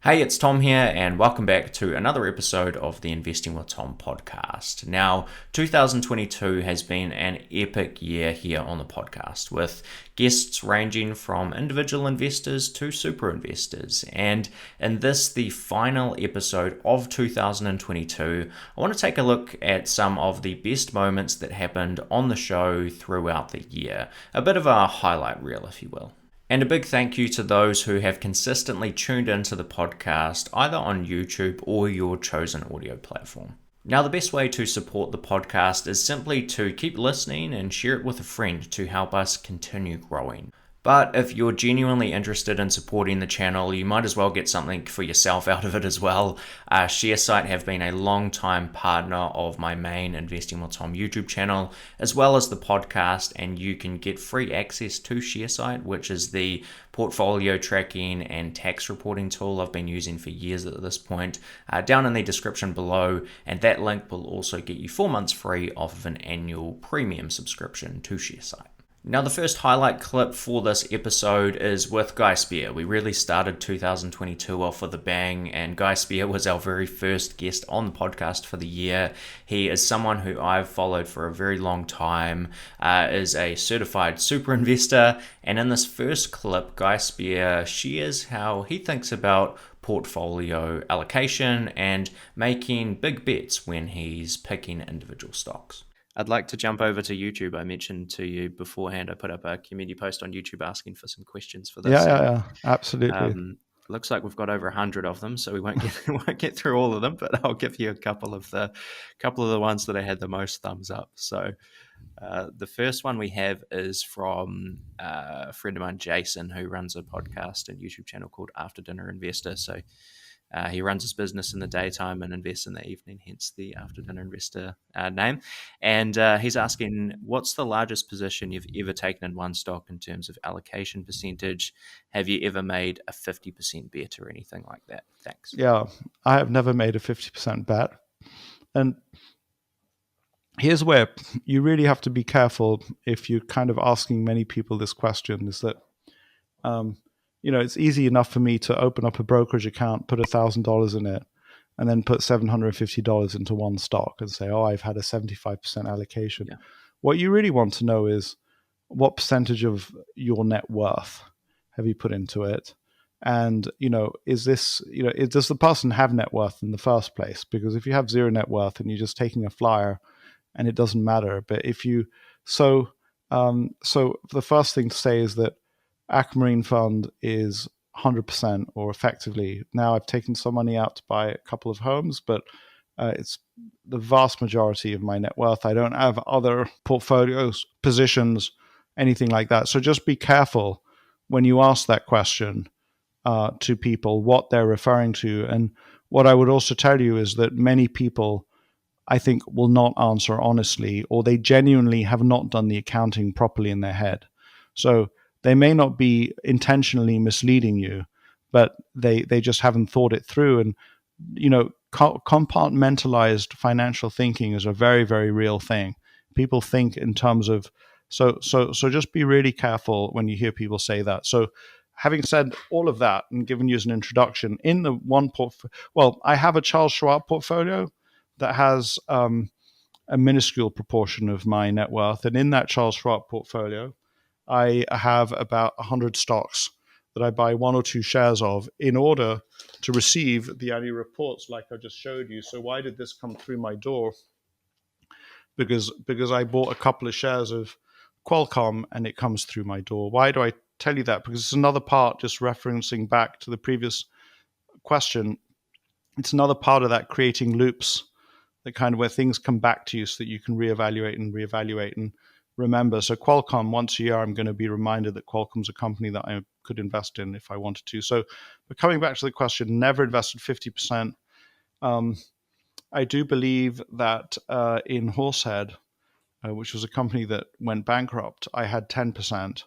Hey, it's Tom here, and welcome back to another episode of the Investing with Tom podcast. Now, 2022 has been an epic year here on the podcast, with guests ranging from individual investors to super investors. And in this, the final episode of 2022, I want to take a look at some of the best moments that happened on the show throughout the year. A bit of a highlight reel, if you will. And a big thank you to those who have consistently tuned into the podcast, either on YouTube or your chosen audio platform. Now, the best way to support the podcast is simply to keep listening and share it with a friend to help us continue growing. But if you're genuinely interested in supporting the channel, you might as well get something for yourself out of it as well. ShareSite have been a long-time partner of my main Investing with Tom YouTube channel, as well as the podcast, and you can get free access to ShareSite, which is the portfolio tracking and tax reporting tool I've been using for years at this point, down in the description below, and that link will also get you 4 months free off of an annual premium subscription to ShareSite. Now, the first highlight clip for this episode is with Guy Spier. We really started 2022 off with a bang, and Guy Spier was our very first guest on the podcast for the year. He is someone who I've followed for a very long time, is a certified super investor, and in this first clip, Guy Spier shares how he thinks about portfolio allocation and making big bets when he's picking individual stocks. I'd like to jump over to YouTube. I mentioned to you beforehand, I put up a community post on YouTube asking for some questions for this. Yeah, absolutely. Looks like we've got over 100 of them, so we won't get through all of them, but I'll give you a couple of the ones that I had the most thumbs up. So the first one we have is from a friend of mine, Jason, who runs a podcast and YouTube channel called After Dinner Investor. So he runs his business in the daytime and invests in the evening, hence the After Dinner Investor name. And he's asking, what's the largest position you've ever taken in one stock in terms of allocation percentage? Have you ever made a 50% bet or anything like that? Thanks. Yeah, I have never made a 50% bet. And here's where you really have to be careful if you're kind of asking many people this question, is that it's easy enough for me to open up a brokerage account, put $1,000 in it, and then put $750 into one stock and say, oh, I've had a 75% allocation. Yeah. What you really want to know is what percentage of your net worth have you put into it? And, is this, does the person have net worth in the first place? Because if you have zero net worth and you're just taking a flyer and it doesn't matter. But if you, so the first thing to say is that Aquamarine Fund is 100%, or effectively, now I've taken some money out to buy a couple of homes, but it's the vast majority of my net worth. I don't have other portfolios, positions, anything like that. So just be careful when you ask that question to people, what they're referring to. And what I would also tell you is that many people, I think, will not answer honestly, or they genuinely have not done the accounting properly in their head. So they may not be intentionally misleading you, but they just haven't thought it through. And, compartmentalized financial thinking is a very, very real thing. People think in terms of, so just be really careful when you hear people say that. So having said all of that and given you as an introduction, in the one I have a Charles Schwab portfolio that has a minuscule proportion of my net worth. And in that Charles Schwab portfolio, I have about 100 stocks that I buy 1 or 2 shares of in order to receive the annual reports like I just showed you. So why did this come through my door? Because I bought a couple of shares of Qualcomm and it comes through my door. Why do I tell you that? Because it's another part, just referencing back to the previous question, it's another part of that creating loops, that kind of where things come back to you so that you can reevaluate and remember. So Qualcomm, once a year, I'm going to be reminded that Qualcomm's a company that I could invest in if I wanted to. So, but coming back to the question, never invested 50%. I do believe that in Horsehead, which was a company that went bankrupt, I had 10%.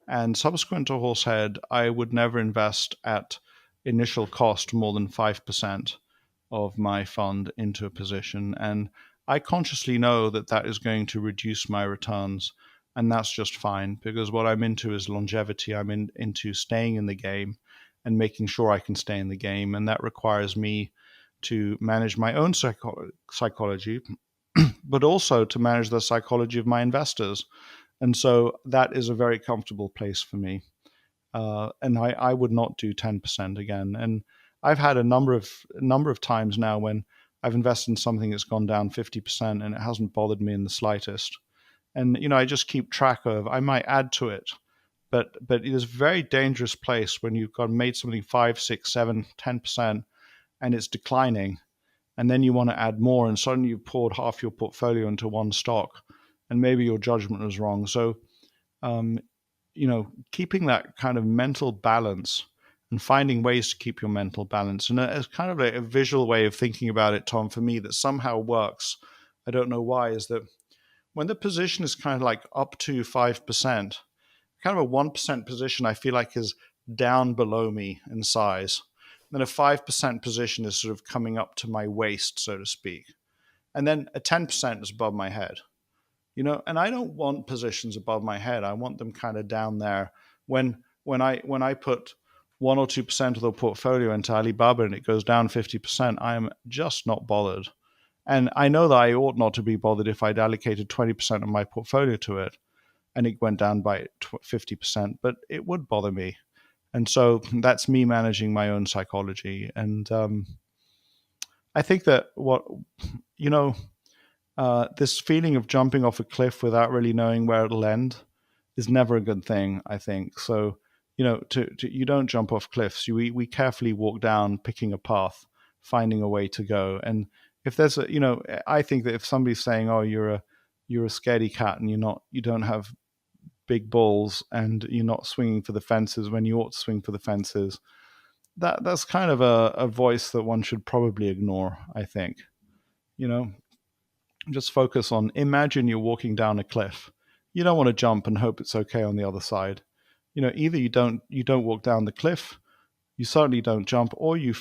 And subsequent to Horsehead, I would never invest at initial cost more than 5% of my fund into a position. And I consciously know that that is going to reduce my returns, and that's just fine, because what I'm into is longevity. I'm into staying in the game and making sure I can stay in the game. And that requires me to manage my own psychology, but also to manage the psychology of my investors. And so that is a very comfortable place for me. And I would not do 10% again. And I've had a number of times now when I've invested in something that's gone down 50% and it hasn't bothered me in the slightest. And I just keep track of. I might add to it, but it is a very dangerous place when you've got made something 5, 6, 7, 10%, and it's declining, and then you want to add more, and suddenly you've poured half your portfolio into one stock, and maybe your judgment was wrong. So, keeping that kind of mental balance and finding ways to keep your mental balance, and it's kind of a visual way of thinking about it, Tom, for me that somehow works. I don't know why. Is that when the position is kind of like up to 5%, kind of a 1% position I feel like is down below me in size. Then a 5% position is sort of coming up to my waist, so to speak. And then a 10% is above my head. And I don't want positions above my head. I want them kind of down there. When I put 1 or 2% of the portfolio into Alibaba and it goes down 50%, I am just not bothered. And I know that I ought not to be bothered if I'd allocated 20% of my portfolio to it and it went down by 50%, but it would bother me. And so that's me managing my own psychology. And I think that this feeling of jumping off a cliff without really knowing where it'll end is never a good thing, I think. So, you don't jump off cliffs. We carefully walk down, picking a path, finding a way to go. And if there's I think that if somebody's saying, "Oh, you're a scaredy cat and you don't have big balls and you're not swinging for the fences when you ought to swing for the fences," that's kind of a voice that one should probably ignore, I think. Just focus on, imagine you're walking down a cliff. You don't want to jump and hope it's okay on the other side. Either you don't walk down the cliff, you certainly don't jump, or you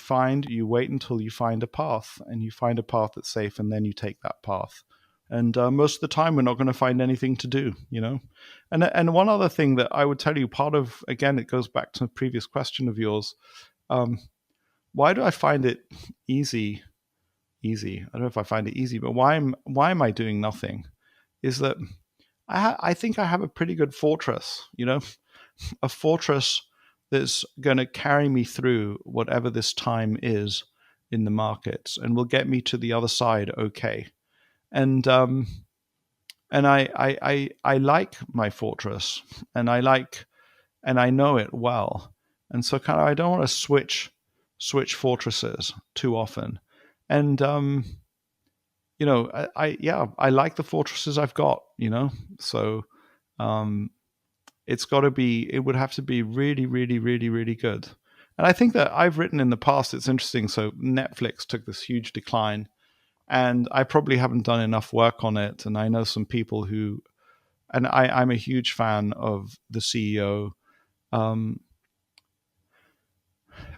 wait until you find a path, and you find a path that's safe, and then you take that path. And most of the time, we're not going to find anything to do, And one other thing that I would tell you, part of, again, it goes back to a previous question of yours. Why do I find it easy? I don't know if I find it easy, but why am I doing nothing? Is that I think I have a pretty good fortress, a fortress that's going to carry me through whatever this time is in the markets and will get me to the other side okay. And I like my fortress, and I know it well, and so kind of I don't want to switch fortresses too often. And I like the fortresses I've got, so it would have to be really, really, really, really good. And I think that I've written in the past, it's interesting. So Netflix took this huge decline, and I probably haven't done enough work on it. And I know some people who, and I'm a huge fan of the CEO.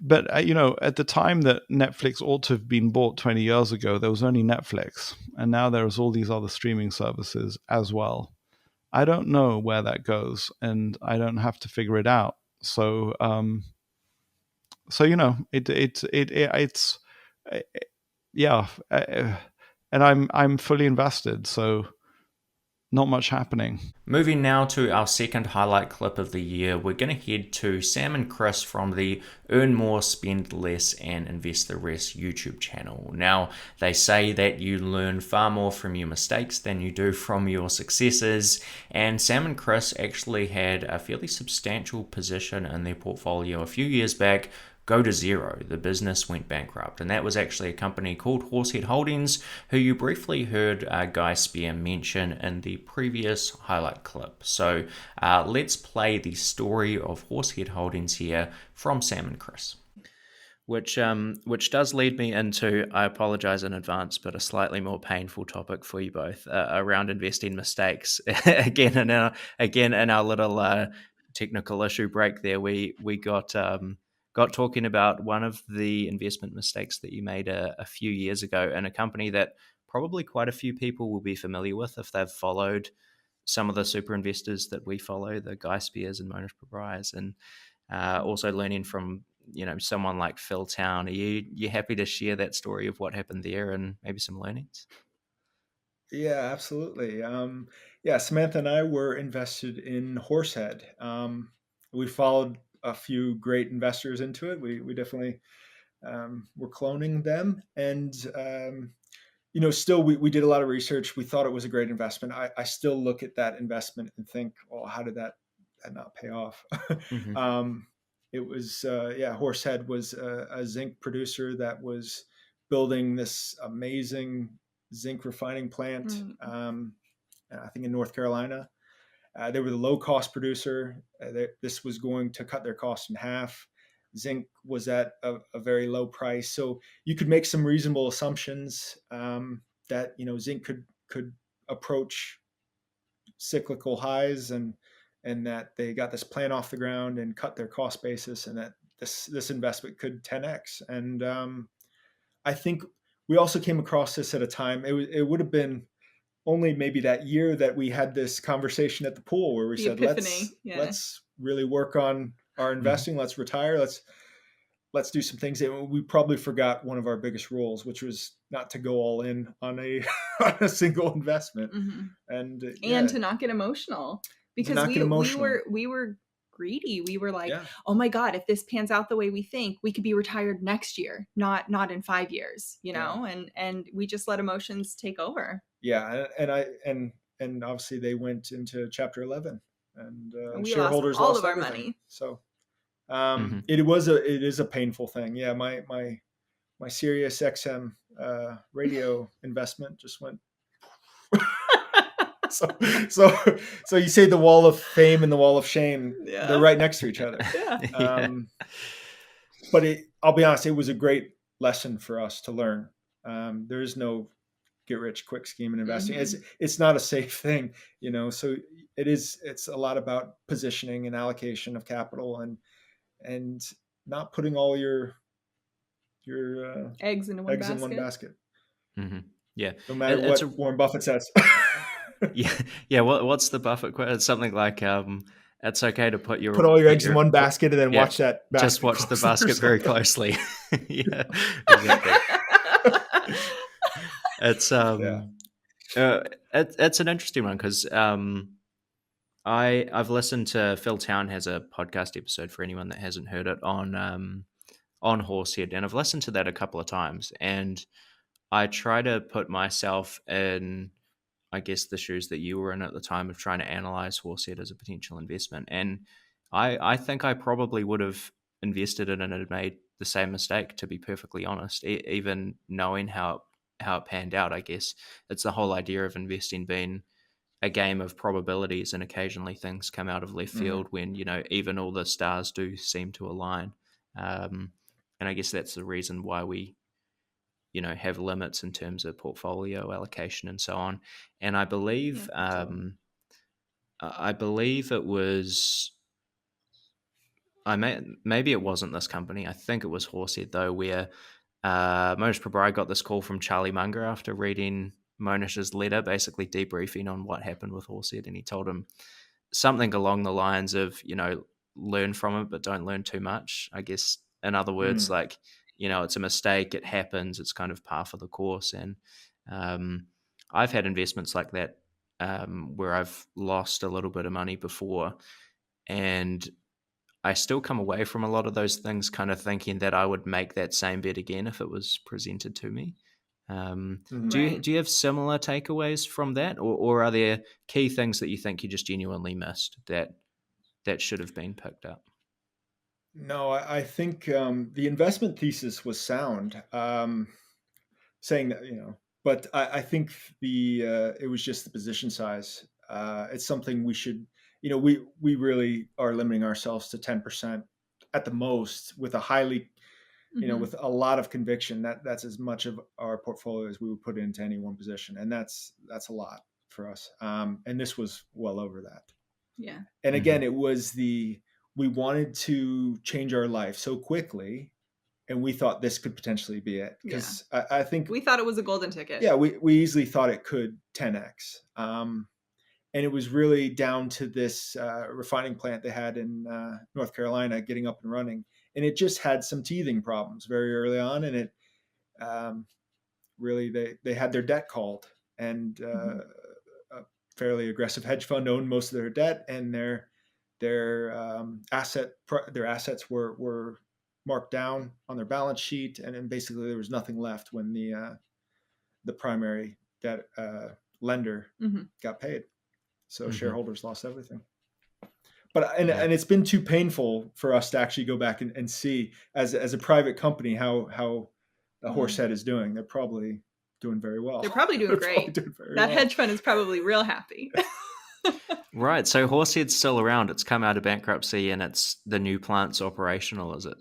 But, at the time that Netflix ought to have been bought 20 years ago, there was only Netflix. And now there's all these other streaming services as well. I don't know where that goes, and I don't have to figure it out. So, it's yeah. And I'm fully invested. So not much happening. Moving now to our second highlight clip of the year, we're going to head to Sam and Chris from the Earn More, Spend Less, and Invest the Rest YouTube channel. Now, they say that you learn far more from your mistakes than you do from your successes, and Sam and Chris actually had a fairly substantial position in their portfolio a few years back go to zero. The business went bankrupt, and that was actually a company called Horsehead Holdings, who you briefly heard Guy Spier mention in the previous highlight clip. So let's play the story of Horsehead Holdings here from Sam and Chris. Which does lead me into, I apologize in advance, but a slightly more painful topic for you both around investing mistakes. again in our little technical issue break there, we got talking about one of the investment mistakes that you made a few years ago in a company that probably quite a few people will be familiar with if they've followed some of the super investors that we follow, the Guy Spiers and Monsoon Pabrais, and also learning from someone like Phil Town. Are you happy to share that story of what happened there and maybe some learnings? Yeah, absolutely. Yeah, Samantha and I were invested in Horsehead. We followed a few great investors into it. We definitely were cloning them, and still we did a lot of research. We thought it was a great investment. I still look at that investment and think, well, how did that not pay off? Mm-hmm. It was Horsehead was a zinc producer that was building this amazing zinc refining plant. I think in North Carolina. They were the low cost producer. This was going to cut their cost in half. Zinc was at a very low price, so you could make some reasonable assumptions that zinc could approach cyclical highs, and that they got this plant off the ground and cut their cost basis, and that this investment could 10x. And I think we also came across this at a time. It would have been only maybe that year that we had this conversation at the pool where we said, let's really work on our investing. Mm-hmm. Let's retire. Let's do some things. And we probably forgot one of our biggest rules, which was not to go all in on a single investment. Mm-hmm. And to not get emotional, because we were greedy. We were like, oh my God, if this pans out the way we think, we could be retired next year, not in 5 years, and we just let emotions take over. Yeah. And obviously they went into Chapter 11, and we shareholders lost all lost of our everything. money. So it is a painful thing. Yeah. My Sirius XM radio investment just went. So you say the wall of fame and the wall of shame, they're right next to each other. But I'll be honest, it was a great lesson for us to learn. There is no get rich quick scheme in investing. Mm-hmm. It's not a safe thing, so it's a lot about positioning and allocation of capital, and not putting all your eggs in one basket. Mm-hmm. Yeah. No matter what Warren Buffett says. Yeah. What's the Buffett quote? It's something like, it's okay to put all your eggs in one basket and then watch that basket. Just watch the basket very closely. Yeah, exactly. It's it's an interesting one because I've listened to Phil Town has a podcast episode for anyone that hasn't heard it on Horsehead, and I've listened to that a couple of times, and I try to put myself in, I guess, the shoes that you were in at the time of trying to analyze Horsehead as a potential investment. And I think I probably would have invested in it and made the same mistake, to be perfectly honest, even knowing how it panned out. I guess it's the whole idea of investing being a game of probabilities, and occasionally things come out of left field when, even all the stars do seem to align. And I guess that's the reason why we have limits in terms of portfolio allocation and so on. And I believe, it was, maybe it wasn't this company. I think it was Horsehead though, where Monsoon Pabrai got this call from Charlie Munger after reading Monish's letter, basically debriefing on what happened with Horsehead, and he told him something along the lines of, learn from it, but don't learn too much. I guess, in other words, like, it's a mistake, it happens, it's kind of par for the course. And I've had investments like that where I've lost a little bit of money before, and I still come away from a lot of those things kind of thinking that I would make that same bet again if it was presented to me. Do you have similar takeaways from that, or are there key things that you think you just genuinely missed that should have been picked up? No, I think the investment thesis was sound, saying that, but I think it was just the position size. It's something we should, we really are limiting ourselves to 10% at the most, with a highly, with a lot of conviction. That's as much of our portfolio as we would put into any one position, and that's a lot for us. And this was well over that. Yeah. And again, it was we wanted to change our life so quickly, and we thought this could potentially be it. Because I think we thought it was a golden ticket. Yeah, we easily thought it could 10x. And it was really down to this refining plant they had in North Carolina getting up and running. and it just had some teething problems very early on, and it really they had their debt called, and a fairly aggressive hedge fund owned most of their debt, and their assets were marked down on their balance sheet, and then basically there was nothing left when the primary debt lender got paid. So shareholders lost everything. But and it's been too painful for us to actually go back and see as a private company how the Horsehead is doing. They're probably doing very well. They're probably doing great. That hedge fund is probably real happy. Right. So Horsehead's still around. It's come out of bankruptcy, and the new plant's operational, is it?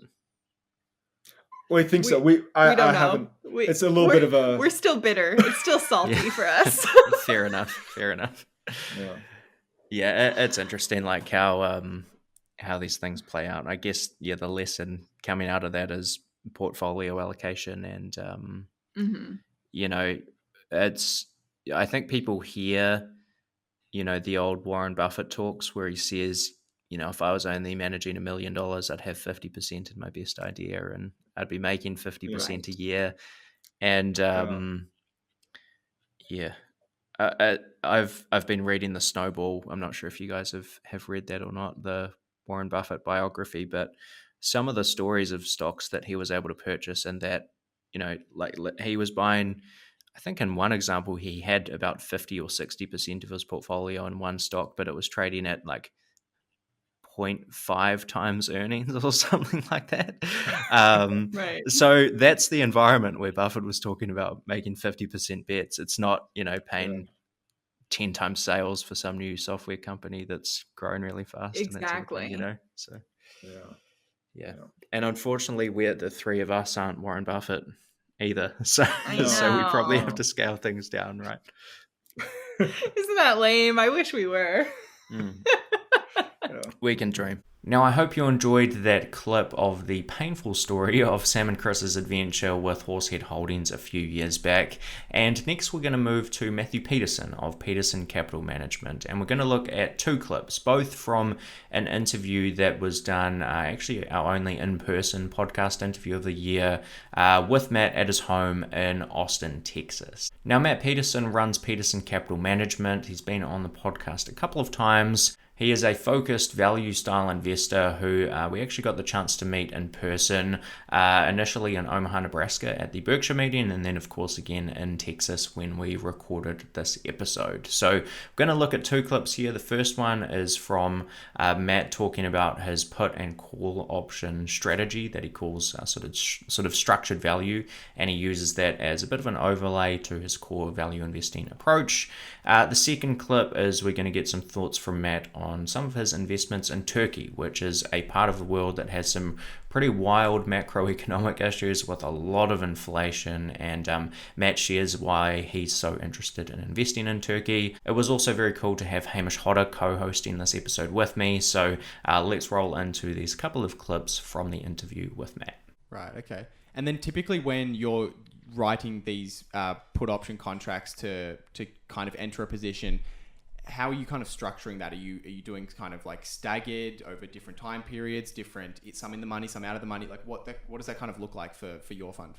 Well, I think so. I don't know. It's a little bit of a... We're still bitter. It's still salty for us. Fair enough. Yeah, it's interesting, like how these things play out. I guess, the lesson coming out of that is portfolio allocation, and I think people hear, the old Warren Buffett talks where he says, if I was only managing $1 million, I'd have 50% in my best idea, and I'd be making 50% a year. And I've been reading The Snowball. I'm not sure if you guys have read that or not, the Warren Buffett biography, but some of the stories of stocks that he was able to purchase, and that, like he was buying, I think in one example, he had about 50 or 60% of his portfolio in one stock, but it was trading at like 0.5 times earnings or something like that. Right. So that's the environment where Buffett was talking about making 50% bets. It's not, paying 10 times sales for some new software company that's growing really fast. Exactly. And that sort of thing, so yeah. And unfortunately, the three of us aren't Warren Buffett either. So we probably have to scale things down, right? Isn't that lame? I wish we were. We can dream. Now, I hope you enjoyed that clip of the painful story of Sam and Chris's adventure with Horsehead Holdings a few years back. And next we're going to move to Matthew Peterson of Peterson Capital Management. And we're going to look at two clips, both from an interview that was done, actually our only in-person podcast interview of the year, with Matt at his home in Austin, Texas. Now, Matt Peterson runs Peterson Capital Management. He's been on the podcast a couple of times. He is a focused value-style investor who we actually got the chance to meet in person, initially in Omaha, Nebraska at the Berkshire meeting, and then, of course, again in Texas when we recorded this episode. So we're going to look at two clips here. The first one is from Matt talking about his put and call option strategy that he calls sort of structured value, and he uses that as a bit of an overlay to his core value investing approach. The second clip is we're going to get some thoughts from Matt on some of his investments in Turkey, which is a part of the world that has some pretty wild macroeconomic issues with a lot of inflation, and Matt shares why he's so interested in investing in Turkey. It was also very cool to have Hamish Hodder co-hosting this episode with me, so let's roll into these couple of clips from the interview with Matt. Right, okay. And then typically when you're writing these put option contracts to kind of enter a position, how are you kind of structuring that? Are you doing kind of like staggered over different time periods, some in the money, some out of the money? Like what does that kind of look like for your fund?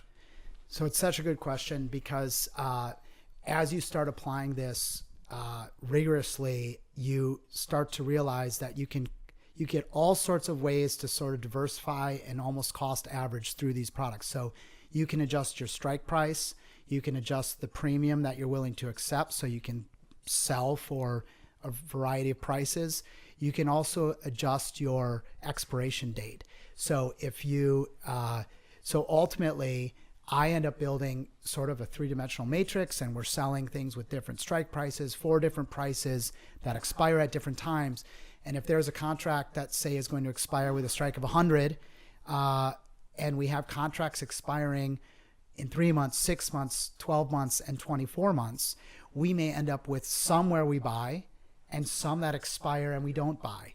So it's such a good question because as you start applying this rigorously, you start to realize that you get all sorts of ways to sort of diversify and almost cost average through these products. So you can adjust your strike price, you can adjust the premium that you're willing to accept, so you can sell for a variety of prices. You can also adjust your expiration date. So so ultimately I end up building sort of a three-dimensional matrix, and we're selling things with different strike prices, 4 different prices that expire at different times. And if there's a contract that say is going to expire with a strike of 100, and we have contracts expiring in 3 months, 6 months, 12 months, and 24 months, we may end up with some where we buy and some that expire and we don't buy.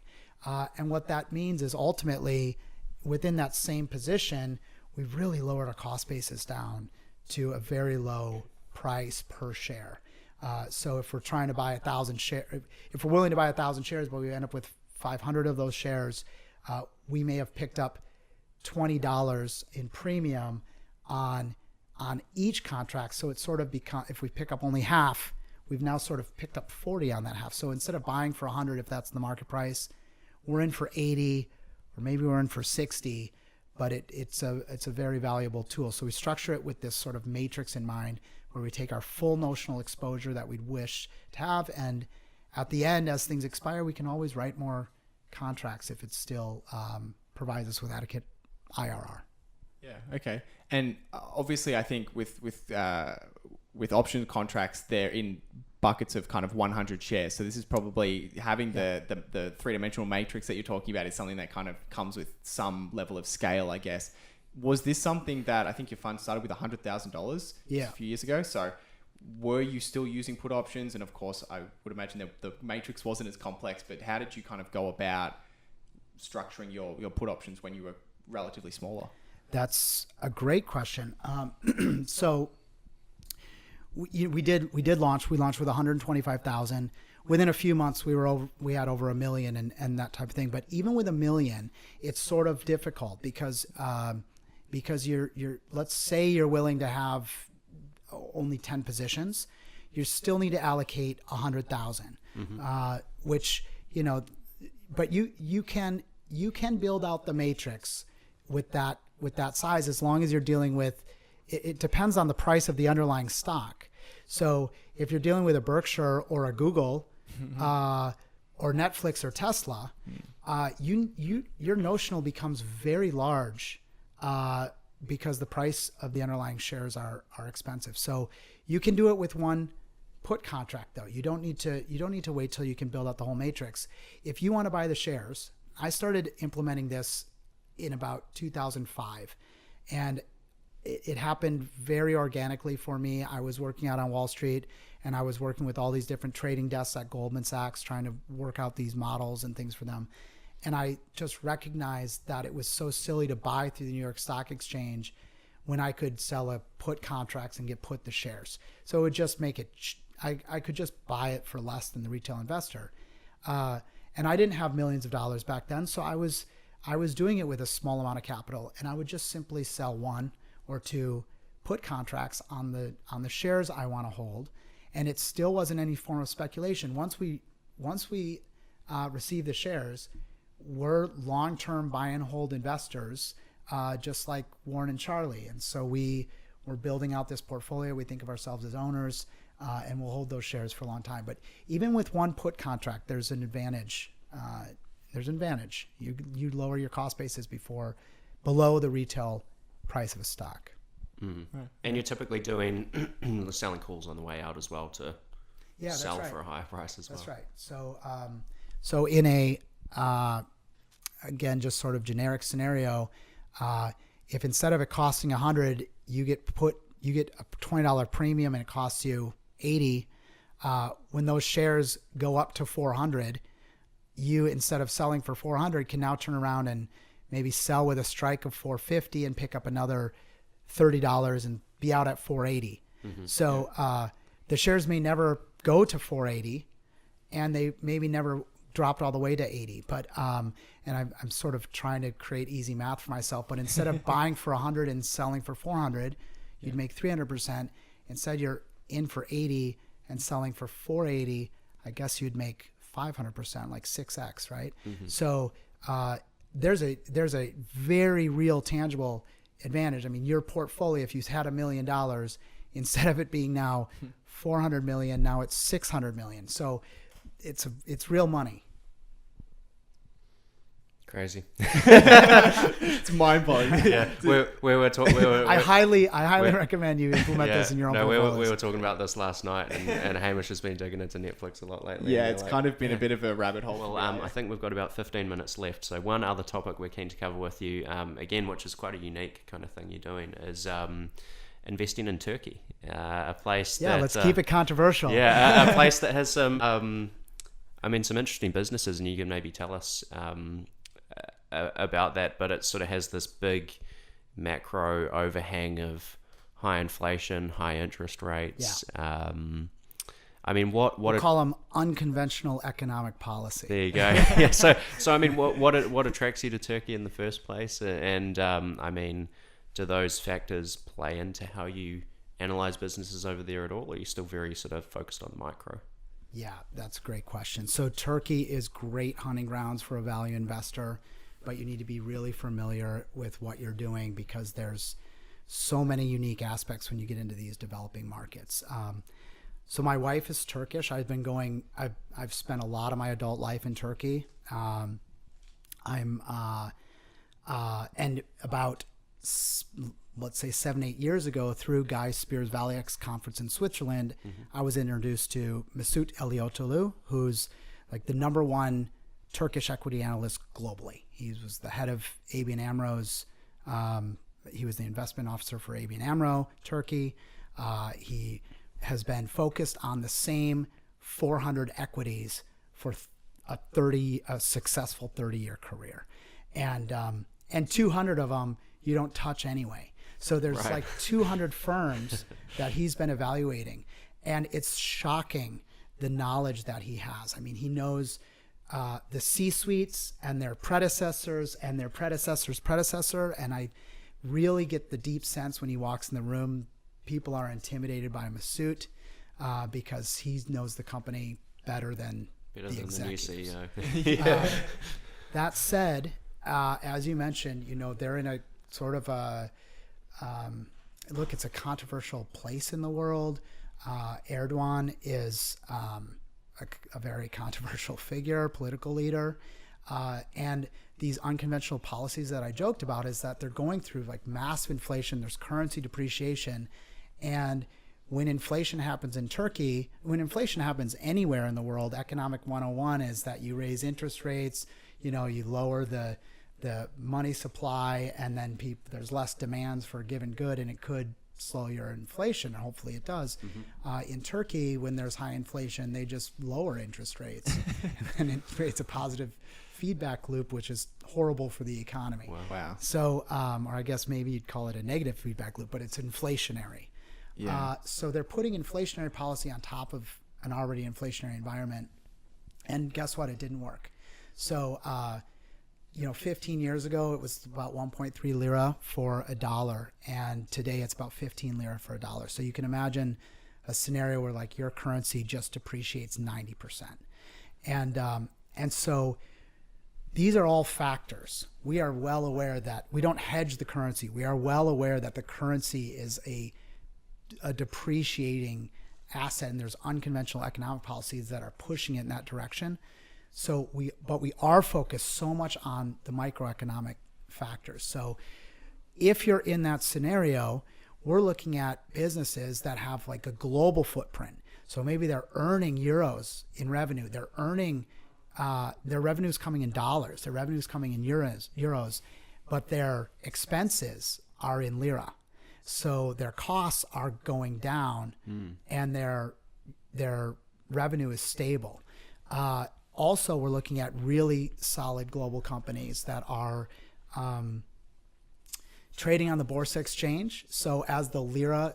And what that means is ultimately within that same position, we've really lowered our cost basis down to a very low price per share. So if we're trying to buy 1,000 shares, if we're willing to buy 1,000 shares, but we end up with 500 of those shares, we may have picked up $20 in premium on each contract. So it's sort of become, if we pick up only half, we've now sort of picked up 40 on that half. So instead of buying for 100, if that's the market price, we're in for 80, or maybe we're in for 60, but it's a very valuable tool. So we structure it with this sort of matrix in mind, where we take our full notional exposure that we'd wish to have, and at the end, as things expire, we can always write more contracts if it still provides us with adequate IRR. Yeah. Okay. And obviously, I think with option contracts, they're in buckets of kind of 100 shares. So this is probably having the three-dimensional matrix that you're talking about is something that kind of comes with some level of scale, I guess. Was this something that I think your fund started with $100,000 a few years ago? So were you still using put options? And of course, I would imagine that the matrix wasn't as complex, but how did you kind of go about structuring your put options when you were relatively smaller? That's a great question. So we did launch. We launched with 125,000. Within a few months, we had over $1 million and that type of thing. But even with $1 million, it's sort of difficult because you're let's say you're willing to have only 10 positions, you still need to allocate 100,000, which, but you can build out the matrix with that size, as long as you're dealing with, it depends on the price of the underlying stock. So if you're dealing with a Berkshire or a Google, or Netflix or Tesla, your notional becomes very large, because the price of the underlying shares are expensive. So you can do it with one put contract, though. You don't need to wait till you can build out the whole matrix. If you want to buy the shares, I started implementing this in about 2005, and it happened very organically for me. I was working out on Wall Street, and I was working with all these different trading desks at Goldman Sachs, trying to work out these models and things for them. And I just recognized that it was so silly to buy through the New York Stock Exchange when I could sell a put contracts and get put the shares. So it would just make it, I could just buy it for less than the retail investor. And I didn't have millions of dollars back then. So I was doing it with a small amount of capital, and I would just simply sell one or two put contracts on the shares I want to hold. And it still wasn't any form of speculation. Once we receive the shares, we're long-term buy and hold investors, just like Warren and Charlie. And so we're building out this portfolio. We think of ourselves as owners, and we'll hold those shares for a long time. But even with one put contract, there's an advantage. You lower your cost basis below the retail price of a stock. Right. And you're typically doing selling calls on the way out as well to sell for a higher price as well. That's right. So in a again, just sort of generic scenario, if instead of it costing 100, you get a $20 premium and it costs you 80, when those shares go up to 400, you, instead of selling for 400, can now turn around and maybe sell with a strike of 450 and pick up another $30 and be out at 480. So the shares may never go to 480, and they maybe never dropped all the way to 80. But and I'm sort of trying to create easy math for myself. But instead of buying for 100 and selling for 400, you'd make 300%. Instead, you're in for 80 and selling for 480. I guess you'd make 500%, like 6x, right? So there's a very real, tangible advantage. I mean, your portfolio, if you had $1 million, instead of it being now 400 million, now it's 600 million. So it's real money. Crazy. It's mind blowing. Yeah, we were talking. I highly recommend you implement this in your own portfolios. We were talking about this last night, and Hamish has been digging into Netflix a lot lately. Yeah, it's kind of been a bit of a rabbit hole. Well, I think we've got about 15 minutes left. So one other topic we're keen to cover with you, again, which is quite a unique kind of thing you're doing, is investing in Turkey, a place. Yeah, let's keep it controversial. Yeah, a place that has some, some interesting businesses, and you can maybe tell us about that, but it sort of has this big macro overhang of high inflation, high interest rates. I mean, what call them unconventional economic policy. There you go. Yeah. So I mean, what attracts you to Turkey in the first place? And I mean, do those factors play into how you analyze businesses over there at all? Or are you still very sort of focused on the micro? Yeah, that's a great question. So Turkey is great hunting grounds for a value investor, but you need to be really familiar with what you're doing because there's so many unique aspects when you get into these developing markets. So my wife is Turkish. I've spent a lot of my adult life in Turkey. And about, let's say 7-8 years ago, through Guy Spier's ValueX conference in Switzerland, I was introduced to Mesut Eliotolu, who's like the number one Turkish equity analyst globally. He was the head of ABN AMRO's, he was the investment officer for ABN AMRO, Turkey. He has been focused on the same 400 equities for a successful 30-year career. And 200 of them you don't touch anyway. So there's like 200 firms that he's been evaluating. And it's shocking the knowledge that he has. I mean, he knows the C-suites and their predecessors and their predecessor's predecessor. And I really get the deep sense when he walks in the room, people are intimidated by Mesut because he knows the company better than the executives. The new CEO. That said, as you mentioned, they're in a sort of it's a controversial place in the world. Erdogan is a very controversial figure, political leader. And these unconventional policies that I joked about is that they're going through like massive inflation, there's currency depreciation. And when inflation happens in Turkey, when inflation happens anywhere in the world, economic 101 is that you raise interest rates, you lower the money supply, and then there's less demands for a given good, and it could slow your inflation, and hopefully it does. In Turkey, when there's high inflation, they just lower interest rates, and it creates a positive feedback loop, which is horrible for the economy. Wow. So, or I guess maybe you'd call it a negative feedback loop, but it's inflationary. Yeah. So they're putting inflationary policy on top of an already inflationary environment, and guess what? It didn't work. So, 15 years ago, it was about 1.3 lira for $1, and today it's about 15 lira for $1. So you can imagine a scenario where like your currency just depreciates 90%. And so these are all factors. We are well aware that we don't hedge the currency. We are well aware that the currency is a depreciating asset, and there's unconventional economic policies that are pushing it in that direction. So we are focused so much on the microeconomic factors. So if you're in that scenario, we're looking at businesses that have like a global footprint. So maybe they're earning euros in revenue. They're earning their revenue's coming in dollars. Their revenue's coming in euros, but their expenses are in lira. So their costs are going down, and their revenue is stable. Also, we're looking at really solid global companies that are trading on the Borsa exchange. So as the lira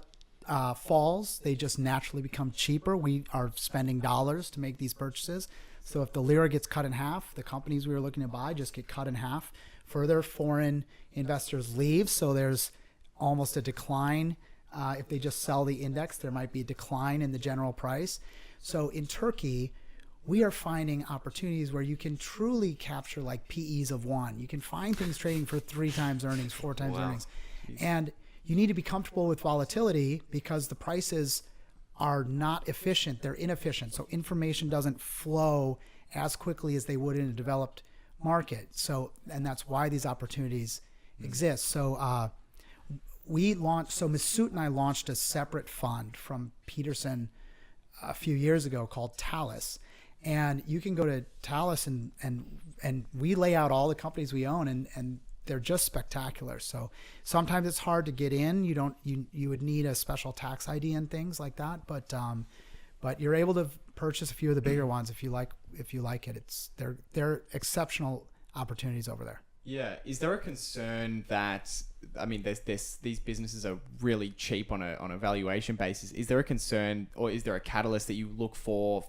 falls, they just naturally become cheaper. We are spending dollars to make these purchases. So if the lira gets cut in half, the companies we were looking to buy just get cut in half. Further, foreign investors leave, so there's almost a decline. If they just sell the index, there might be a decline in the general price. So in Turkey, we are finding opportunities where you can truly capture like PEs of 1. You can find things trading for 3 times earnings, 4 times earnings. And you need to be comfortable with volatility because the prices are not efficient. They're inefficient. So information doesn't flow as quickly as they would in a developed market. So, and that's why these opportunities exist. So Mesut and I launched a separate fund from Peterson a few years ago called Talus. And you can go to Talus and we lay out all the companies we own, and they're just spectacular. So sometimes it's hard to get in. You would need a special tax ID and things like that. But you're able to purchase a few of the bigger ones if you like it. They're exceptional opportunities over there. Yeah. Is there a concern that, I mean, these businesses are really cheap on a valuation basis. Is there a concern, or is there a catalyst that you look for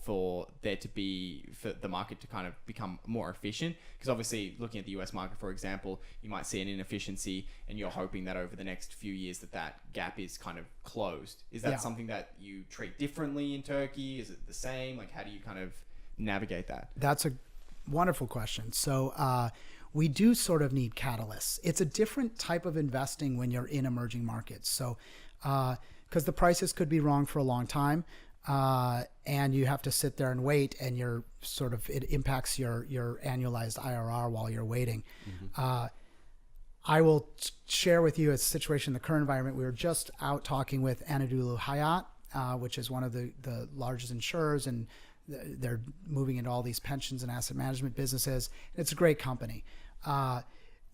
there to be, for the market to kind of become more efficient? Because obviously, looking at the US market, for example, you might see an inefficiency, and you're hoping that over the next few years that gap is kind of closed. Is that something that you treat differently in Turkey? Is it the same? Like, how do you kind of navigate that? That's a wonderful question. So, we do sort of need catalysts. It's a different type of investing when you're in emerging markets. So, because the prices could be wrong for a long time, and you have to sit there and wait, and it impacts your annualized IRR while you're waiting. Mm-hmm. I will share with you a situation in the current environment. We were just out talking with Anadolu Hayat, which is one of the largest insurers, and they're moving into all these pensions and asset management businesses. It's a great company.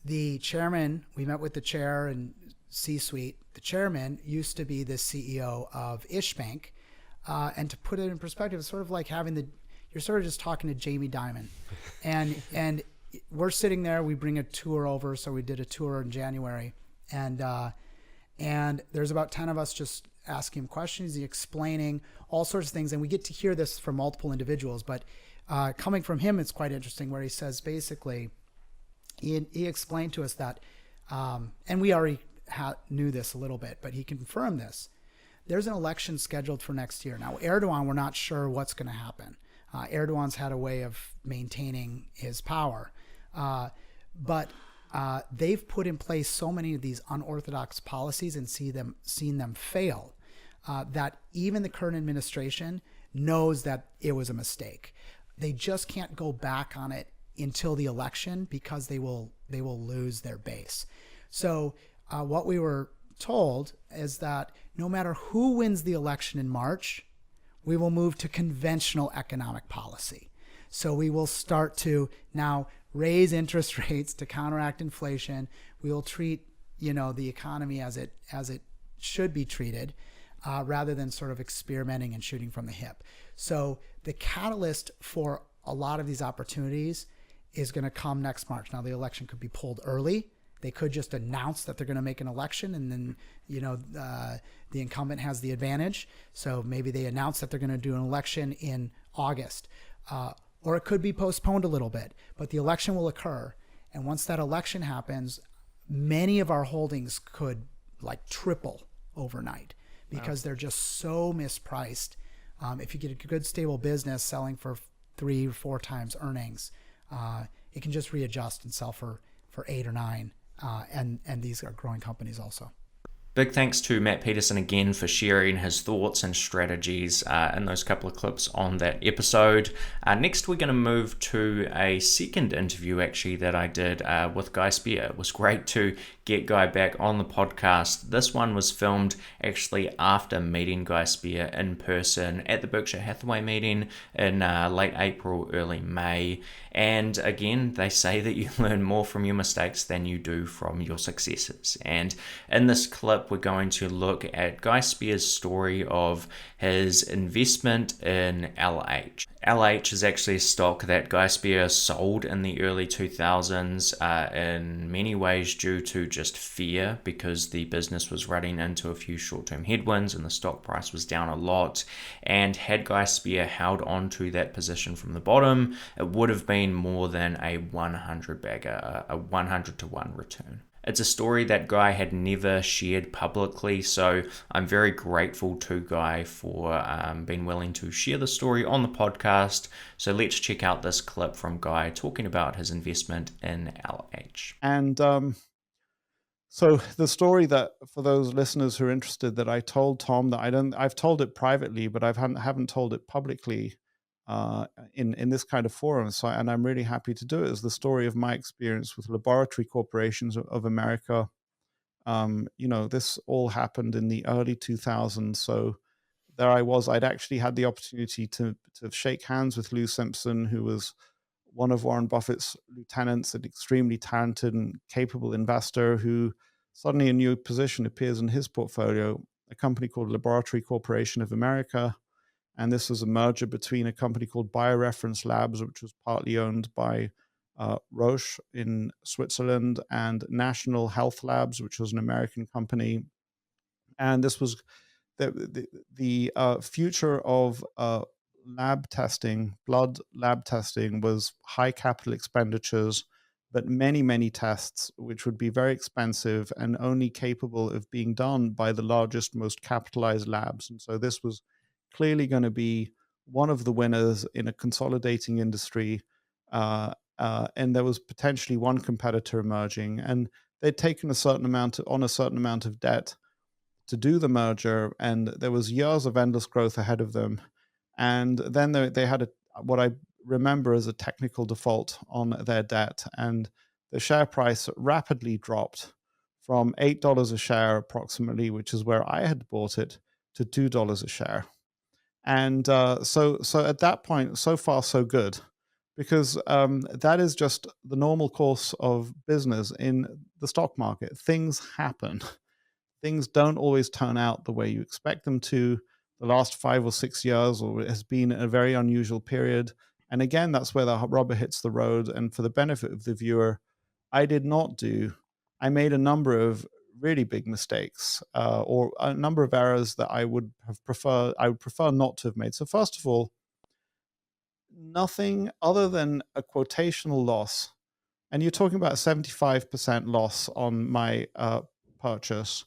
The chairman, we met with the chair and C-suite. The chairman used to be the CEO of Ishbank. And to put it in perspective, it's sort of like you're sort of just talking to Jamie Dimon. And we're sitting there, we bring a tour over. So we did a tour in January, and there's about 10 of us just asking him questions, he's explaining all sorts of things, and we get to hear this from multiple individuals. But coming from him, it's quite interesting, where he says basically, he explained to us that, and we already knew this a little bit, but he confirmed this. There's an election scheduled for next year. Now, Erdogan, we're not sure what's going to happen. Erdogan's had a way of maintaining his power, but they've put in place so many of these unorthodox policies and seen them fail, that even the current administration knows that it was a mistake. They just can't go back on it until the election, because they will lose their base. So what we were told is that no matter who wins the election in March, we will move to conventional economic policy. So we will start to now raise interest rates to counteract inflation. We will treat, the economy as it should be treated, rather than sort of experimenting and shooting from the hip. So the catalyst for a lot of these opportunities is going to come next March. Now, the election could be pulled early. They could just announce that they're going to make an election, and then, the incumbent has the advantage. So maybe they announce that they're going to do an election in August, or it could be postponed a little bit, but the election will occur. And once that election happens, many of our holdings could triple overnight, because they're just so mispriced. If you get a good, stable business selling for 3 or 4 times earnings, it can just readjust and sell for 8 or 9. And these are growing companies also. Big thanks to Matt Peterson again for sharing his thoughts and strategies in those couple of clips on that episode. Next, we're going to move to a second interview actually that I did with Guy Spier. It was great to get Guy back on the podcast. This one was filmed actually after meeting Guy Spier in person at the Berkshire Hathaway meeting in late April, early May. And again, they say that you learn more from your mistakes than you do from your successes. And in this clip, we're going to look at Guy Spier's story of his investment in LH. LH is actually a stock that Guy Spier sold in the early 2000s in many ways due to just fear, because the business was running into a few short-term headwinds and the stock price was down a lot. And had Guy Spier held on to that position from the bottom, it would have been more than a 100 bagger, a 100 to 1 return. It's a story that Guy had never shared publicly, so I'm very grateful to Guy for being willing to share the story on the podcast. So let's check out this clip from Guy talking about his investment in LH. And so the story that, for those listeners who are interested, that I told Tom, that I've told it privately, but I haven't told it publicly in this kind of forum. So, and I'm really happy to do it, is the story of my experience with Laboratory Corporations of America. This all happened in the early 2000s. So there I was. I'd actually had the opportunity to shake hands with Lou Simpson, who was one of Warren Buffett's lieutenants, an extremely talented and capable investor who suddenly a new position appears in his portfolio, a company called Laboratory Corporation of America. And this was a merger between a company called BioReference Labs, which was partly owned by Roche in Switzerland, and National Health Labs, which was an American company. And this was the future of lab testing, blood lab testing, was high capital expenditures, but many, many tests, which would be very expensive and only capable of being done by the largest, most capitalized labs. And so this was clearly going to be one of the winners in a consolidating industry. And there was potentially one competitor emerging, and they'd taken a certain amount of debt to do the merger, and there was years of endless growth ahead of them. And then they had what I remember as a technical default on their debt, and the share price rapidly dropped from $8 a share approximately, which is where I had bought it, to $2 a share. And so at that point, so far so good, because that is just the normal course of business in the stock market. Things happen. Things don't always turn out the way you expect them to. The last 5 or 6 years has been a very unusual period. And again, that's where the rubber hits the road. And for the benefit of the viewer, I made a number of really big mistakes, or a number of errors that I would prefer not to have made. So first of all, nothing other than a quotational loss. And you're talking about a 75% loss on my purchase,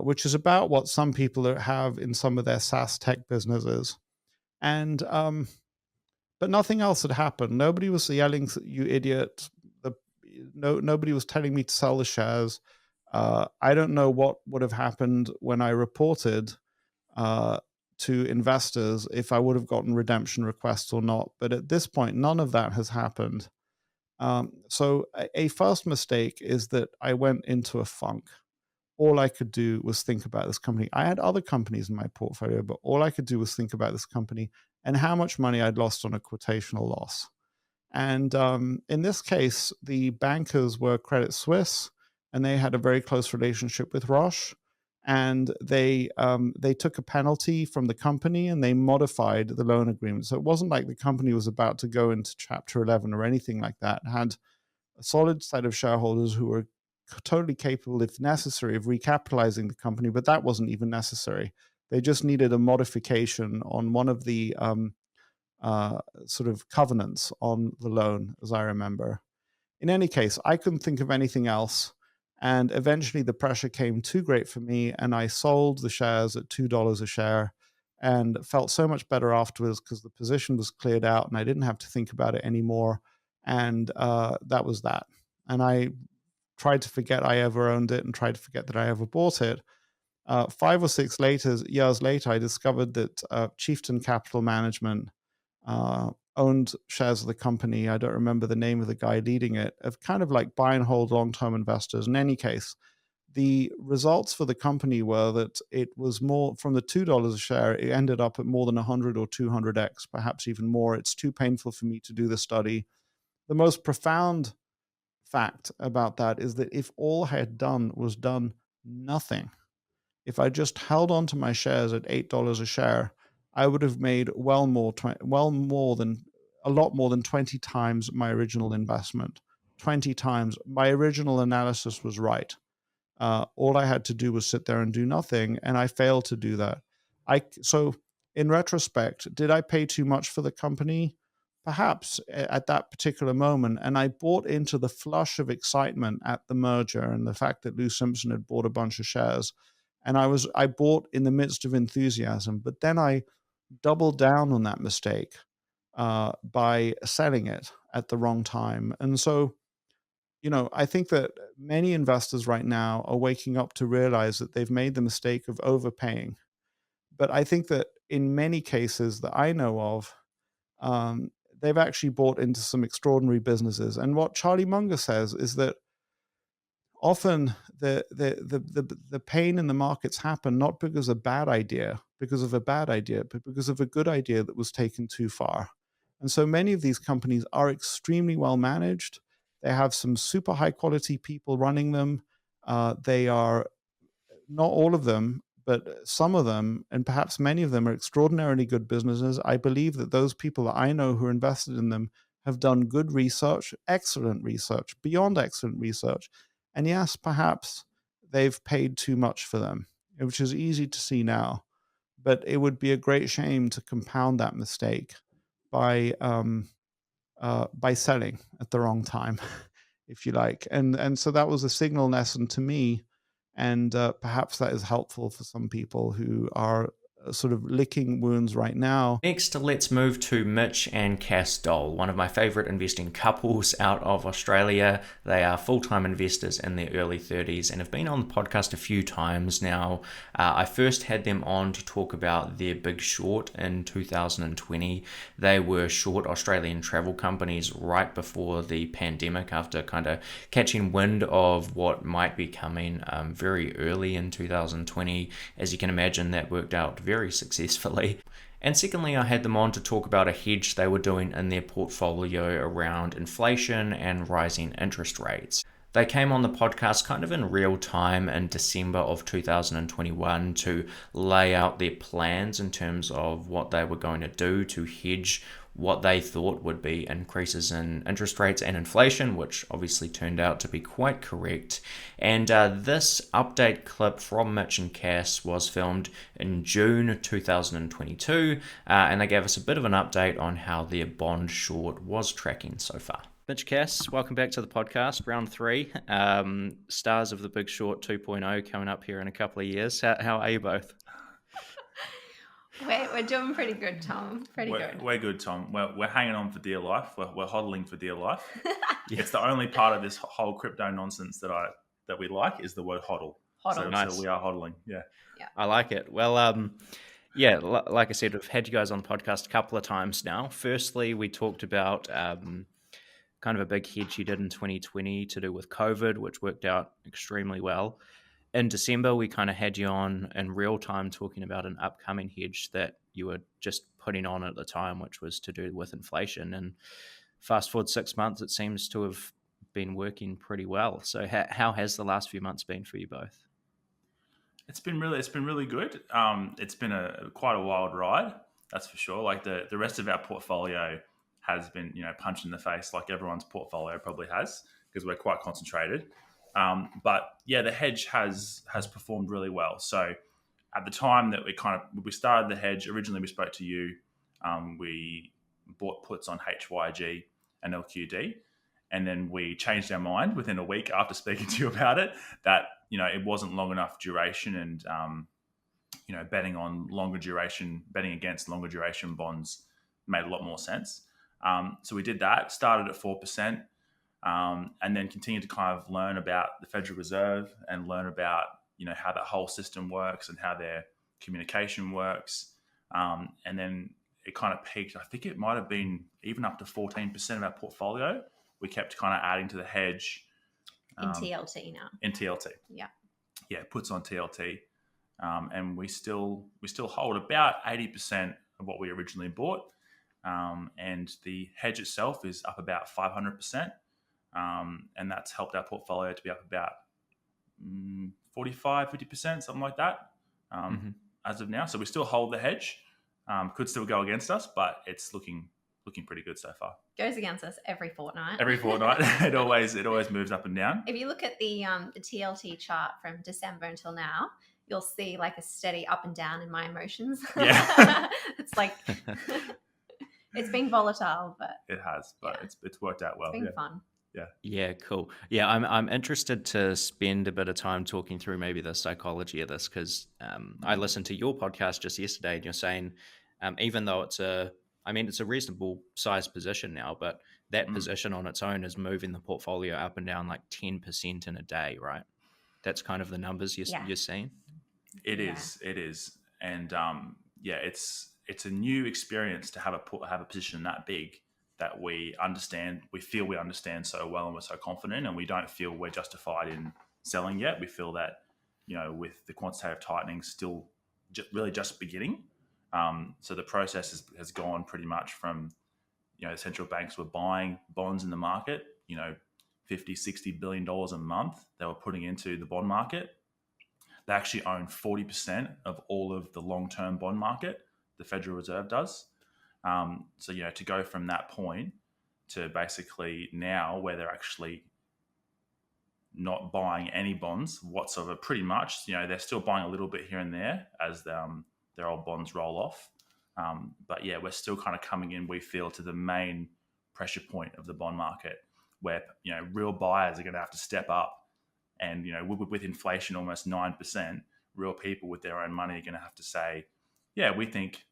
which is about what some people have in some of their SaaS tech businesses. And but nothing else had happened. Nobody was yelling, "You idiot!" Nobody was telling me to sell the shares. I don't know what would have happened when I reported to investors, if I would have gotten redemption requests or not. But at this point, none of that has happened. So a first mistake is that I went into a funk. All I could do was think about this company. I had other companies in my portfolio, but all I could do was think about this company and how much money I'd lost on a quotational loss. And in this case, the bankers were Credit Suisse, and they had a very close relationship with Roche. And they took a penalty from the company, and they modified the loan agreement. So it wasn't like the company was about to go into Chapter 11 or anything like that. It had a solid set of shareholders who were totally capable, if necessary, of recapitalizing the company, but that wasn't even necessary. They just needed a modification on one of the sort of covenants on the loan, as I remember. In any case, I couldn't think of anything else, and eventually the pressure came too great for me, and I sold the shares at $2 a share and felt so much better afterwards because the position was cleared out and I didn't have to think about it anymore. And that was that. And I tried to forget I ever owned it and tried to forget that I ever bought it. 5 or 6 years later, I discovered that Chieftain Capital Management owned shares of the company. I don't remember the name of the guy leading it, of kind of like buy and hold long-term investors. In any case, the results for the company were that it was more, from the $2 a share, it ended up at more than 100 or 200x, perhaps even more. It's too painful for me to do the study. The most profound fact about that is that if all I had done was done nothing, if I just held on to my shares at $8 a share, I would have made a lot more than 20 times my original investment. 20 times. My original analysis was right. All I had to do was sit there and do nothing, and I failed to do that. So in retrospect, did I pay too much for the company? Perhaps at that particular moment. And I bought into the flush of excitement at the merger and the fact that Lou Simpson had bought a bunch of shares. And I bought in the midst of enthusiasm, but then I doubled down on that mistake by selling it at the wrong time. And so, I think that many investors right now are waking up to realize that they've made the mistake of overpaying. But I think that in many cases that I know of, they've actually bought into some extraordinary businesses. And what Charlie Munger says is that often the pain in the markets happen not because of a bad idea, but because of a good idea that was taken too far. And so many of these companies are extremely well managed. They have some super high quality people running them. They are, not all of them, but some of them, and perhaps many of them, are extraordinarily good businesses. I believe that those people that I know who are invested in them have done good research, excellent research, beyond excellent research. And yes, perhaps they've paid too much for them, which is easy to see now. But it would be a great shame to compound that mistake by selling at the wrong time, if you like. And so that was a signal lesson to me. And perhaps that is helpful for some people who are sort of licking wounds right now. Next, let's move to Mitch and Kass Dol, one of my favorite investing couples out of Australia. They are full-time investors in their early 30s and have been on the podcast a few times now. I first had them on to talk about their big short in 2020. They were short Australian travel companies right before the pandemic, after kind of catching wind of what might be coming very early in 2020. As you can imagine, that worked out very successfully. And secondly, I had them on to talk about a hedge they were doing in their portfolio around inflation and rising interest rates. They came on the podcast kind of in real time in December of 2021 to lay out their plans in terms of what they were going to do to hedge what they thought would be increases in interest rates and inflation, which obviously turned out to be quite correct. And this update clip from Mitch and Kass was filmed in June 2022, and they gave us a bit of an update on how their bond short was tracking so far. Mitch Kass, welcome back to the podcast, round 3. Stars of the Big Short 2.0 coming up here in a couple of years. How are you both? We're doing pretty good, Tom. Good. We're good, Tom. We're hanging on for dear life. We're hodling for dear life. It's the only part of this whole crypto nonsense that we like is the word hodl. Hodl. Nice. So we are hodling. Yeah. I like it. Well, like I said, we've had you guys on the podcast a couple of times now. Firstly, we talked about kind of a big hedge you did in 2020 to do with COVID, which worked out extremely well. In December, we kind of had you on in real time talking about an upcoming hedge that you were just putting on at the time, which was to do with inflation. And fast forward 6 months, it seems to have been working pretty well. So how has the last few months been for you both? It's been really good. It's been quite a wild ride, that's for sure. Like the rest of our portfolio has been, punched in the face, like everyone's portfolio probably has, because we're quite concentrated. But yeah, the hedge has performed really well. So at the time that we started the hedge, originally we spoke to you. We bought puts on HYG and LQD, and then we changed our mind within a week after speaking to you about it, that it wasn't long enough duration, and betting against longer duration bonds made a lot more sense. So we did that, started at 4%, and then continued to kind of learn about the Federal Reserve and learn about, how that whole system works and how their communication works. And then it kind of peaked. I think it might have been even up to 14% of our portfolio. We kept kind of adding to the hedge. In TLT now. In TLT. Yeah. Yeah, puts on TLT. And we still hold about 80% of what we originally bought. And the hedge itself is up about 500%. And that's helped our portfolio to be up about 45, 50%, something like that, as of now. So we still hold the hedge. Could still go against us, but it's looking pretty good so far. Goes against us every fortnight. Every fortnight. It always moves up and down. If you look at the TLT chart from December until now, you'll see like a steady up and down in my emotions. Yeah. It's like it's been volatile, but it has, but yeah. It's worked out well. It's been fun. Yeah, cool. Yeah, I'm interested to spend a bit of time talking through maybe the psychology of this, because I listened to your podcast just yesterday, and you're saying even though it's a reasonable sized position now, but that position on its own is moving the portfolio up and down like 10% in a day, right? That's kind of the numbers you're seeing. It is, and it's a new experience to have a position that big, that we feel we understand so well, and we're so confident, and we don't feel we're justified in selling yet. We feel that, with the quantitative tightening still really just beginning. So the process has gone pretty much from, the central banks were buying bonds in the market, $50, $60 billion a month they were putting into the bond market. They actually own 40% of all of the long-term bond market, the Federal Reserve does. So, to go from that point to basically now where they're actually not buying any bonds whatsoever, pretty much. They're still buying a little bit here and there as their old bonds roll off. But yeah, we're still kind of coming in, we feel, to the main pressure point of the bond market where, real buyers are going to have to step up. And, with inflation almost 9%, real people with their own money are going to have to say, yeah, we think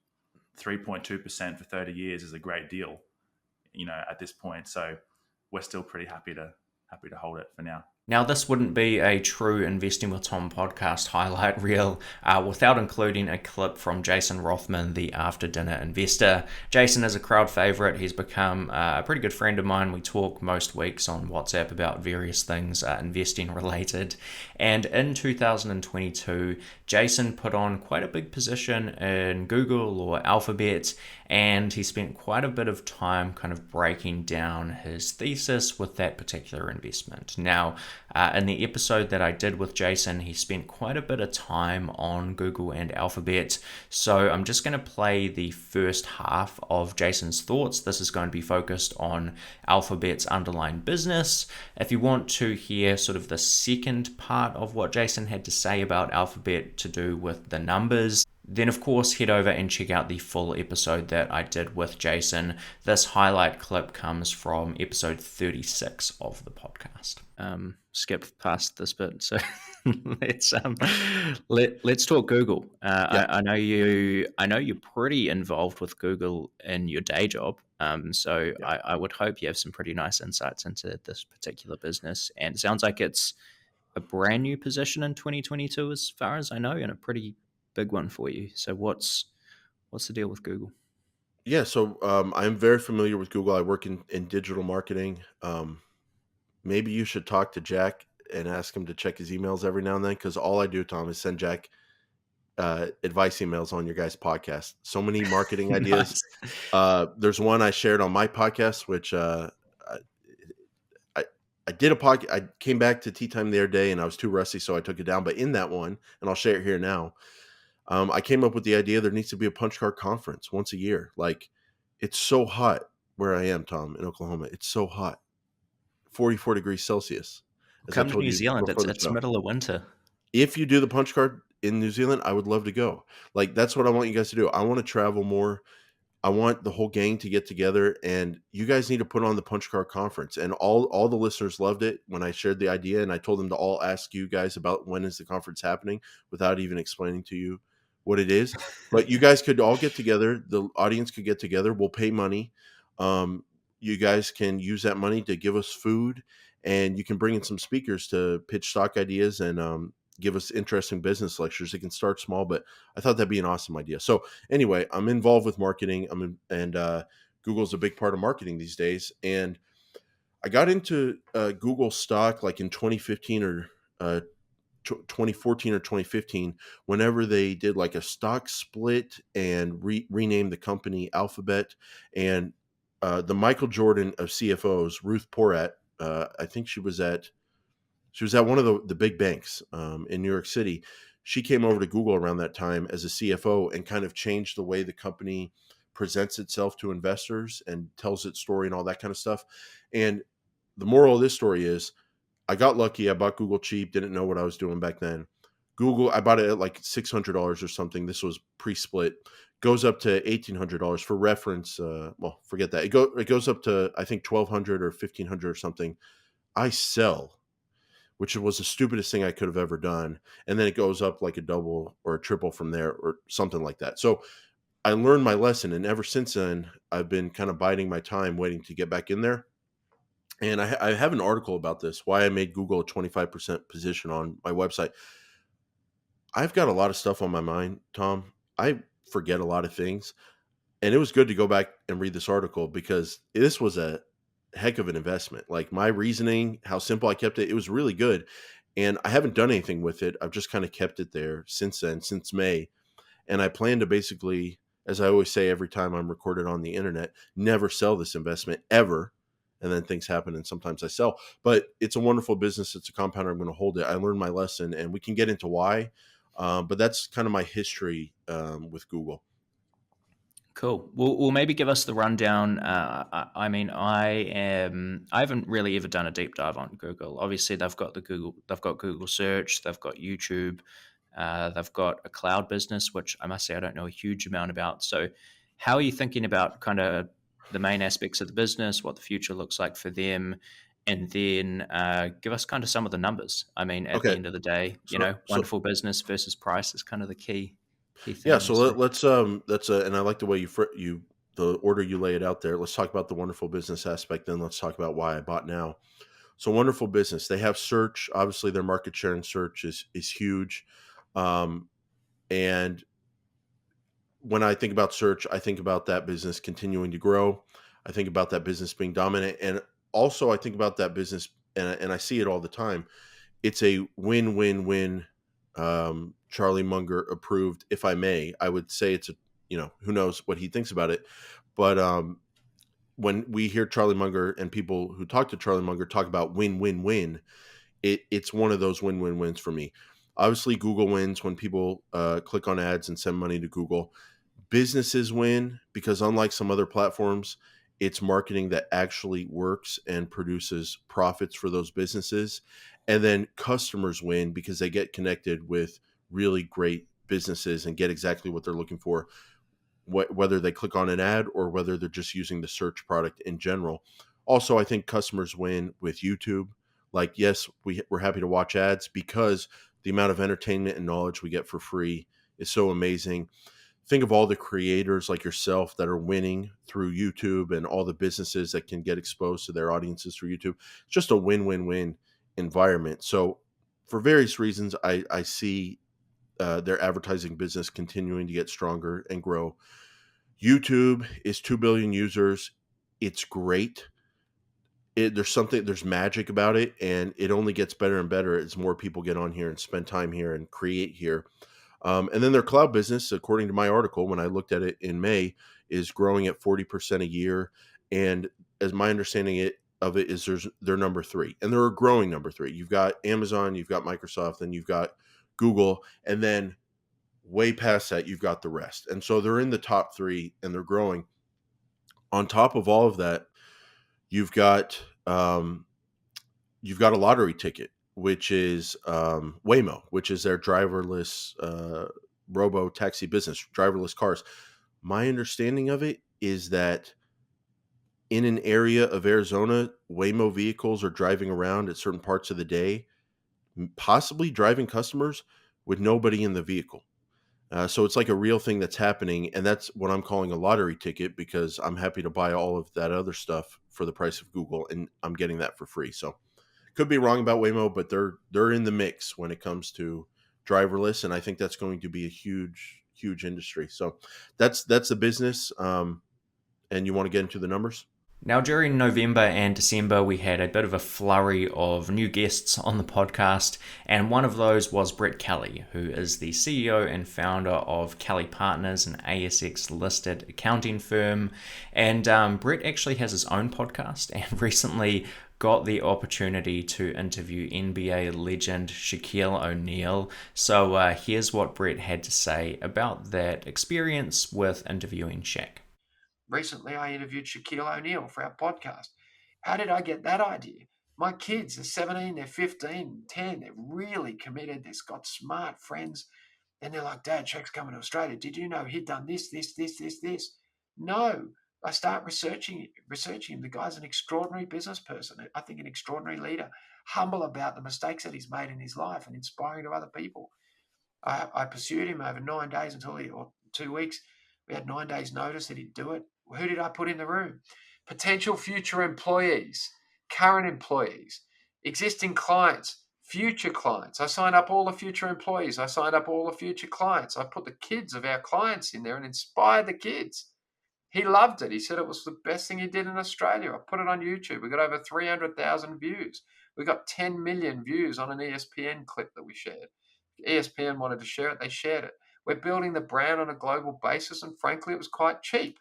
3.2% for 30 years is a great deal, at this point. So we're still pretty happy to hold it for now. Now, this wouldn't be a true Investing with Tom podcast highlight reel without including a clip from Jason Rothman, the After Dinner Investor. Jason is a crowd favorite. He's become a pretty good friend of mine. We talk most weeks on WhatsApp about various things investing related. And in 2022, Jason put on quite a big position in Google or Alphabet, and he spent quite a bit of time kind of breaking down his thesis with that particular investment. Now, in the episode that I did with Jason, he spent quite a bit of time on Google and Alphabet. So I'm just going to play the first half of Jason's thoughts. This is going to be focused on Alphabet's underlying business. If you want to hear sort of the second part of what Jason had to say about Alphabet to do with the numbers, then of course head over and check out the full episode that I did with Jason. This highlight clip comes from episode 36 of the podcast. Skip past this bit, so let's talk Google. I know you're pretty involved with Google in your day job. So I would hope you have some pretty nice insights into this particular business. And it sounds like it's a brand new position in 2022, as far as I know, and a pretty big one for you. So what's the deal with Google? Yeah, so I'm very familiar with Google. I work in digital marketing. Maybe you should talk to Jack and ask him to check his emails every now and then, because all I do, Tom, is send Jack advice emails on your guys' podcast. So many marketing ideas. There's one I shared on my podcast, which I did a podcast. I came back to Tea Time the other day and I was too rusty, so I took it down. But in that one, and I'll share it here now, I came up with the idea there needs to be a punch card conference once a year. Like, it's so hot where I am, Tom, in Oklahoma. It's so hot. 44 degrees Celsius. Come to New Zealand. It's middle of winter. If you do the punch card in New Zealand, I would love to go. Like, that's what I want you guys to do. I want to travel more. I want the whole gang to get together, and you guys need to put on the punch card conference. And all the listeners loved it when I shared the idea, and I told them to all ask you guys about when is the conference happening without even explaining to you what it is. But you guys could all get together. The audience could get together. We'll pay money. You guys can use that money to give us food, and you can bring in some speakers to pitch stock ideas and give us interesting business lectures. It can start small, but I thought that'd be an awesome idea. So anyway, I'm involved with marketing. Google's a big part of marketing these days. And I got into Google stock like in 2015 or 2014 or 2015, whenever they did like a stock split and renamed the company Alphabet. And the Michael Jordan of CFOs, Ruth Porat, I think she was at one of the big banks in New York City. She came over to Google around that time as a CFO and kind of changed the way the company presents itself to investors and tells its story and all that kind of stuff. And the moral of this story is, I got lucky. I bought Google cheap, didn't know what I was doing back then. Google, I bought it at like $600 or something. This was pre-split. Goes up to $1,800 for reference. Well, forget that. It goes up to, I think, $1,200 or $1,500 or something. I sell, which was the stupidest thing I could have ever done. And then it goes up like a double or a triple from there or something like that. So I learned my lesson. And ever since then, I've been kind of biding my time, waiting to get back in there. And I have an article about this, why I made Google a 25% position on my website. I've got a lot of stuff on my mind, Tom. I forget a lot of things. And it was good to go back and read this article because this was a heck of an investment. Like, my reasoning, how simple I kept it, it was really good. And I haven't done anything with it. I've just kind of kept it there since then, since May. And I plan to basically, as I always say every time I'm recorded on the internet, never sell this investment ever. And then things happen and sometimes I sell. But it's a wonderful business. It's a compounder. I'm going to hold it. I learned my lesson, and we can get into why. But that's kind of my history with Google. Cool. Well, maybe give us the rundown. I mean, I haven't really ever done a deep dive on Google. Obviously, they've got Google Search, they've got YouTube, they've got a cloud business, which I must say I don't know a huge amount about. So, how are you thinking about kind of the main aspects of the business, what the future looks like for them, and then give us kind of some of the numbers? I mean, at the end of the day, wonderful business versus price is kind of the key thing. Yeah, so let's and I like the way you the order you lay it out there. Let's talk about the wonderful business aspect, then let's talk about why I bought now. So wonderful business. They have search. Obviously, their market share in search is huge. And when I think about search, I think about that business continuing to grow. I think about that business being dominant, and also I think about that business, and I see it all the time. It's a win-win-win. Charlie Munger approved, if I may. I would say it's who knows what he thinks about it, but when we hear Charlie Munger and people who talk to Charlie Munger talk about win-win-win, it's one of those win-win-wins for me. Obviously, Google wins when people click on ads and send money to Google. Businesses win because unlike some other platforms, it's marketing that actually works and produces profits for those businesses. And then customers win because they get connected with really great businesses and get exactly what they're looking for, whether they click on an ad or whether they're just using the search product in general. Also, I think customers win with YouTube. Like, yes, we're happy to watch ads because the amount of entertainment and knowledge we get for free is so amazing. Think of all the creators like yourself that are winning through YouTube and all the businesses that can get exposed to their audiences through YouTube. It's just a win-win-win environment. So for various reasons, I see their advertising business continuing to get stronger and grow. YouTube is 2 billion users. It's great. There's magic about it, and it only gets better and better as more people get on here and spend time here and create here. And then their cloud business, according to my article, when I looked at it in May, is growing at 40% a year. And as my understanding of it is, they're number 3, and they're a growing number 3. You've got Amazon, you've got Microsoft, and you've got Google, and then way past that, you've got the rest. And so they're in the top 3, and they're growing. On top of all of that, you've got a lottery ticket, which is Waymo, which is their driverless robo taxi business, driverless cars. My understanding of it is that in an area of Arizona, Waymo vehicles are driving around at certain parts of the day, possibly driving customers with nobody in the vehicle. So it's like a real thing that's happening, and that's what I'm calling a lottery ticket because I'm happy to buy all of that other stuff for the price of Google, and I'm getting that for free. So could be wrong about Waymo, but they're in the mix when it comes to driverless, and I think that's going to be a huge industry. So that's the business. And you want to get into the numbers? Now, during November and December, we had a bit of a flurry of new guests on the podcast, and one of those was Brett Kelly, who is the CEO and founder of Kelly Partners, an ASX-listed accounting firm. And Brett actually has his own podcast and recently got the opportunity to interview NBA legend Shaquille O'Neal. So here's what Brett had to say about that experience with interviewing Shaq. Recently, I interviewed Shaquille O'Neal for our podcast. How did I get that idea? My kids are 17, they're 15, 10. They're really committed. They've got smart friends. And they're like, Dad, Shaq's coming to Australia. Did you know he'd done this? No. I start researching him. The guy's an extraordinary business person. I think an extraordinary leader, humble about the mistakes that he's made in his life and inspiring to other people. I pursued him over 9 days or 2 weeks. We had 9 days notice that he'd do it. Who did I put in the room? Potential future employees, current employees, existing clients, future clients. I signed up all the future employees. I signed up all the future clients. I put the kids of our clients in there and inspired the kids. He loved it. He said it was the best thing he did in Australia. I put it on YouTube. We got over 300,000 views. We got 10 million views on an ESPN clip that we shared. ESPN wanted to share it. They shared it. We're building the brand on a global basis, and frankly, it was quite cheap.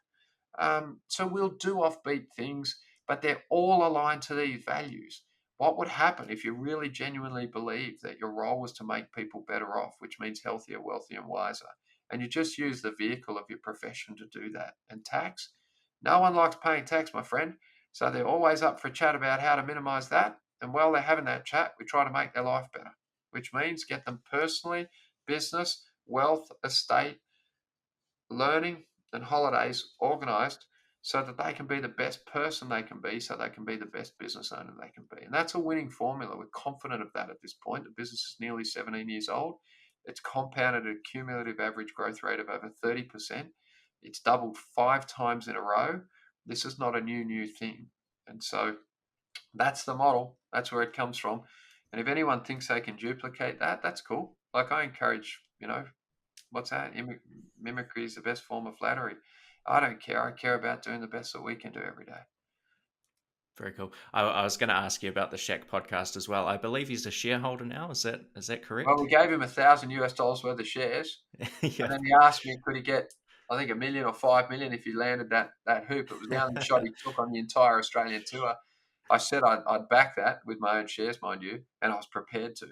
So we'll do offbeat things, but they're all aligned to these values. What would happen if you really genuinely believed that your role was to make people better off, which means healthier, wealthier, and wiser? and you just use the vehicle of your profession to do that. And tax, no one likes paying tax, my friend. So they're always up for a chat about how to minimize that. And while they're having that chat, we try to make their life better, which means get them personally, business, wealth, estate, learning, and holidays organized so that they can be the best person they can be, so they can be the best business owner they can be. And that's a winning formula. We're confident of that at this point. The business is nearly 17 years old. It's compounded a cumulative average growth rate of over 30%. It's doubled 5 times in a row. This is not a new thing. And so that's the model. That's where it comes from. And if anyone thinks they can duplicate that, that's cool. Like, I encourage, what's that? Mimicry is the best form of flattery. I don't care. I care about doing the best that we can do every day. Very cool. I was going to ask you about the Shaq podcast as well. I believe he's a shareholder now. Is that correct? Well, we gave him $1,000 worth of shares. Yeah. And then he asked me, could he get, I think, $1 million or $5 million if he landed that hoop. It was the only shot he took on the entire Australian tour. I said I'd back that with my own shares, mind you, and I was prepared to.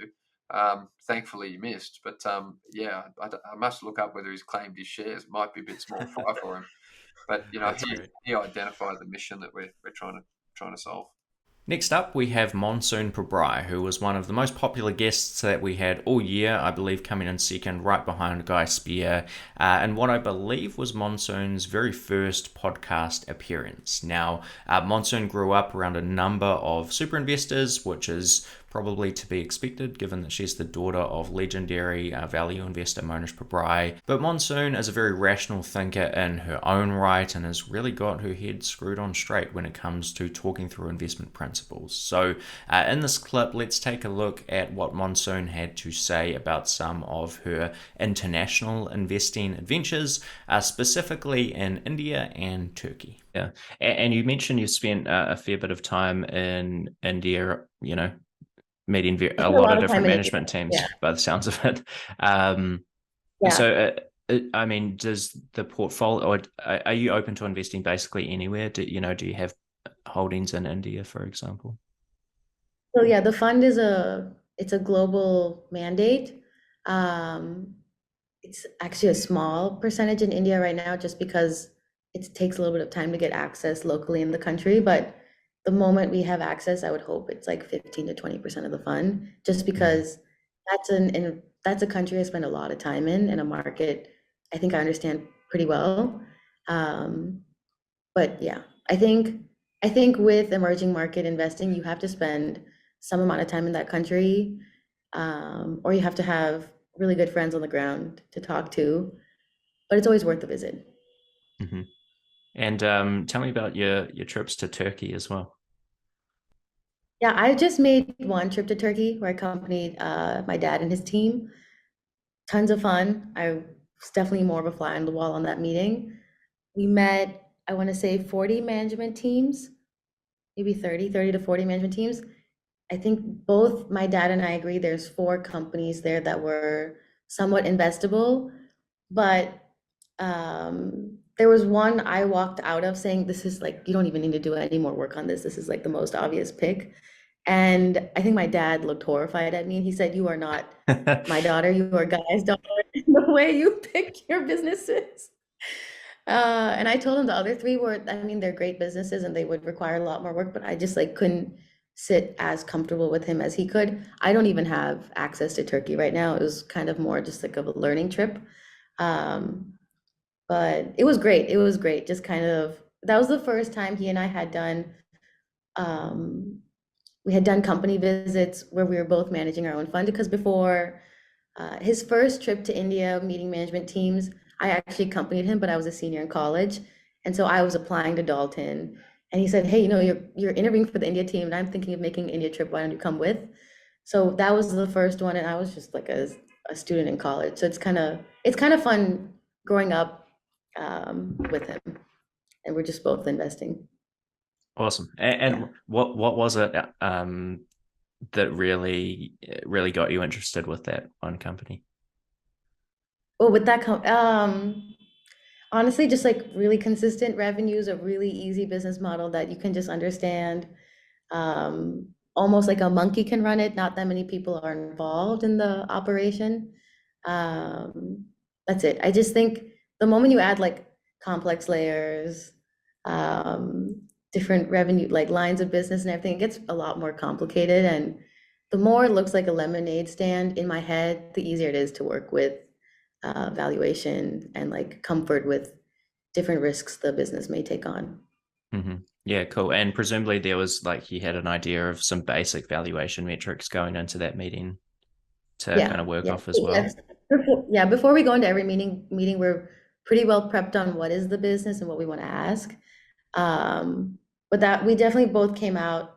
Thankfully, he missed. But I must look up whether he's claimed his shares. It might be a bit small fry for him. But he identified the mission that we're trying to solve. Next up, we have Monsoon Pabrai, who was one of the most popular guests that we had all year, I believe coming in second, right behind Guy Spier, and what I believe was Monsoon's very first podcast appearance. Now, Monsoon grew up around a number of super investors, which is probably to be expected given that she's the daughter of legendary value investor Monish Pabrai. But Monsoon is a very rational thinker in her own right and has really got her head screwed on straight when it comes to talking through investment principles. So in this clip, let's take a look at what Monsoon had to say about some of her international investing adventures, specifically in India and Turkey. Yeah, and you mentioned you spent a fair bit of time in India, meeting a lot of different management teams, by the sounds of it. So, I mean, does the portfolio, or are you open to investing basically anywhere? Do you have holdings in India, for example? So yeah, the fund it's a global mandate. It's actually a small percentage in India right now, just because it takes a little bit of time to get access locally in the country, but the moment we have access, I would hope it's like 15 to 20% of the fund, just because that's a country I spend a lot of time in a market I think I understand pretty well. But yeah, I think with emerging market investing, you have to spend some amount of time in that country, or you have to have really good friends on the ground to talk to, but it's always worth the visit. Mm-hmm. And tell me about your trips to Turkey as well. Yeah, I just made one trip to Turkey where I accompanied my dad and his team. Tons of fun. I was definitely more of a fly on the wall on that meeting. We met, I want to say 40 management teams, maybe 30 to 40 management teams. I think both my dad and I agree there's 4 companies there that were somewhat investable, but there was one I walked out of saying, this is like, you don't even need to do any more work on this. This is like the most obvious pick. And I think my dad looked horrified at me and he said, you are not my daughter, you are Guy's daughter in the way you picked your businesses. And I told him the other 3 they're great businesses and they would require a lot more work, but I just couldn't sit as comfortable with him as he could. I don't even have access to Turkey right now. It was kind of more just like of a learning trip. But it was great. It was great. Just kind of, that was the first time he and I had done, company visits where we were both managing our own fund, because before his first trip to India, meeting management teams, I actually accompanied him, but I was a senior in college. And so I was applying to Dalton and he said, hey, you're interviewing for the India team and I'm thinking of making an India trip. Why don't you come with? So that was the first one. And I was just like a student in college. So it's kind of fun growing up with him, and we're just both investing. Awesome. And what was it that really got you interested with that one company? Well, with that honestly, just like really consistent revenues, a really easy business model that you can just understand. Almost like a monkey can run it. Not that many people are involved in the operation. That's it. I just think the moment you add like complex layers, different revenue, like lines of business and everything, it gets a lot more complicated. And the more it looks like a lemonade stand in my head, the easier it is to work with valuation and like comfort with different risks the business may take on. Mm-hmm. Yeah, cool. And presumably there was like you had an idea of some basic valuation metrics going into that meeting to kind of work off as well. Before we go into every meeting, we're pretty well prepped on what is the business and what we want to ask. But that we definitely both came out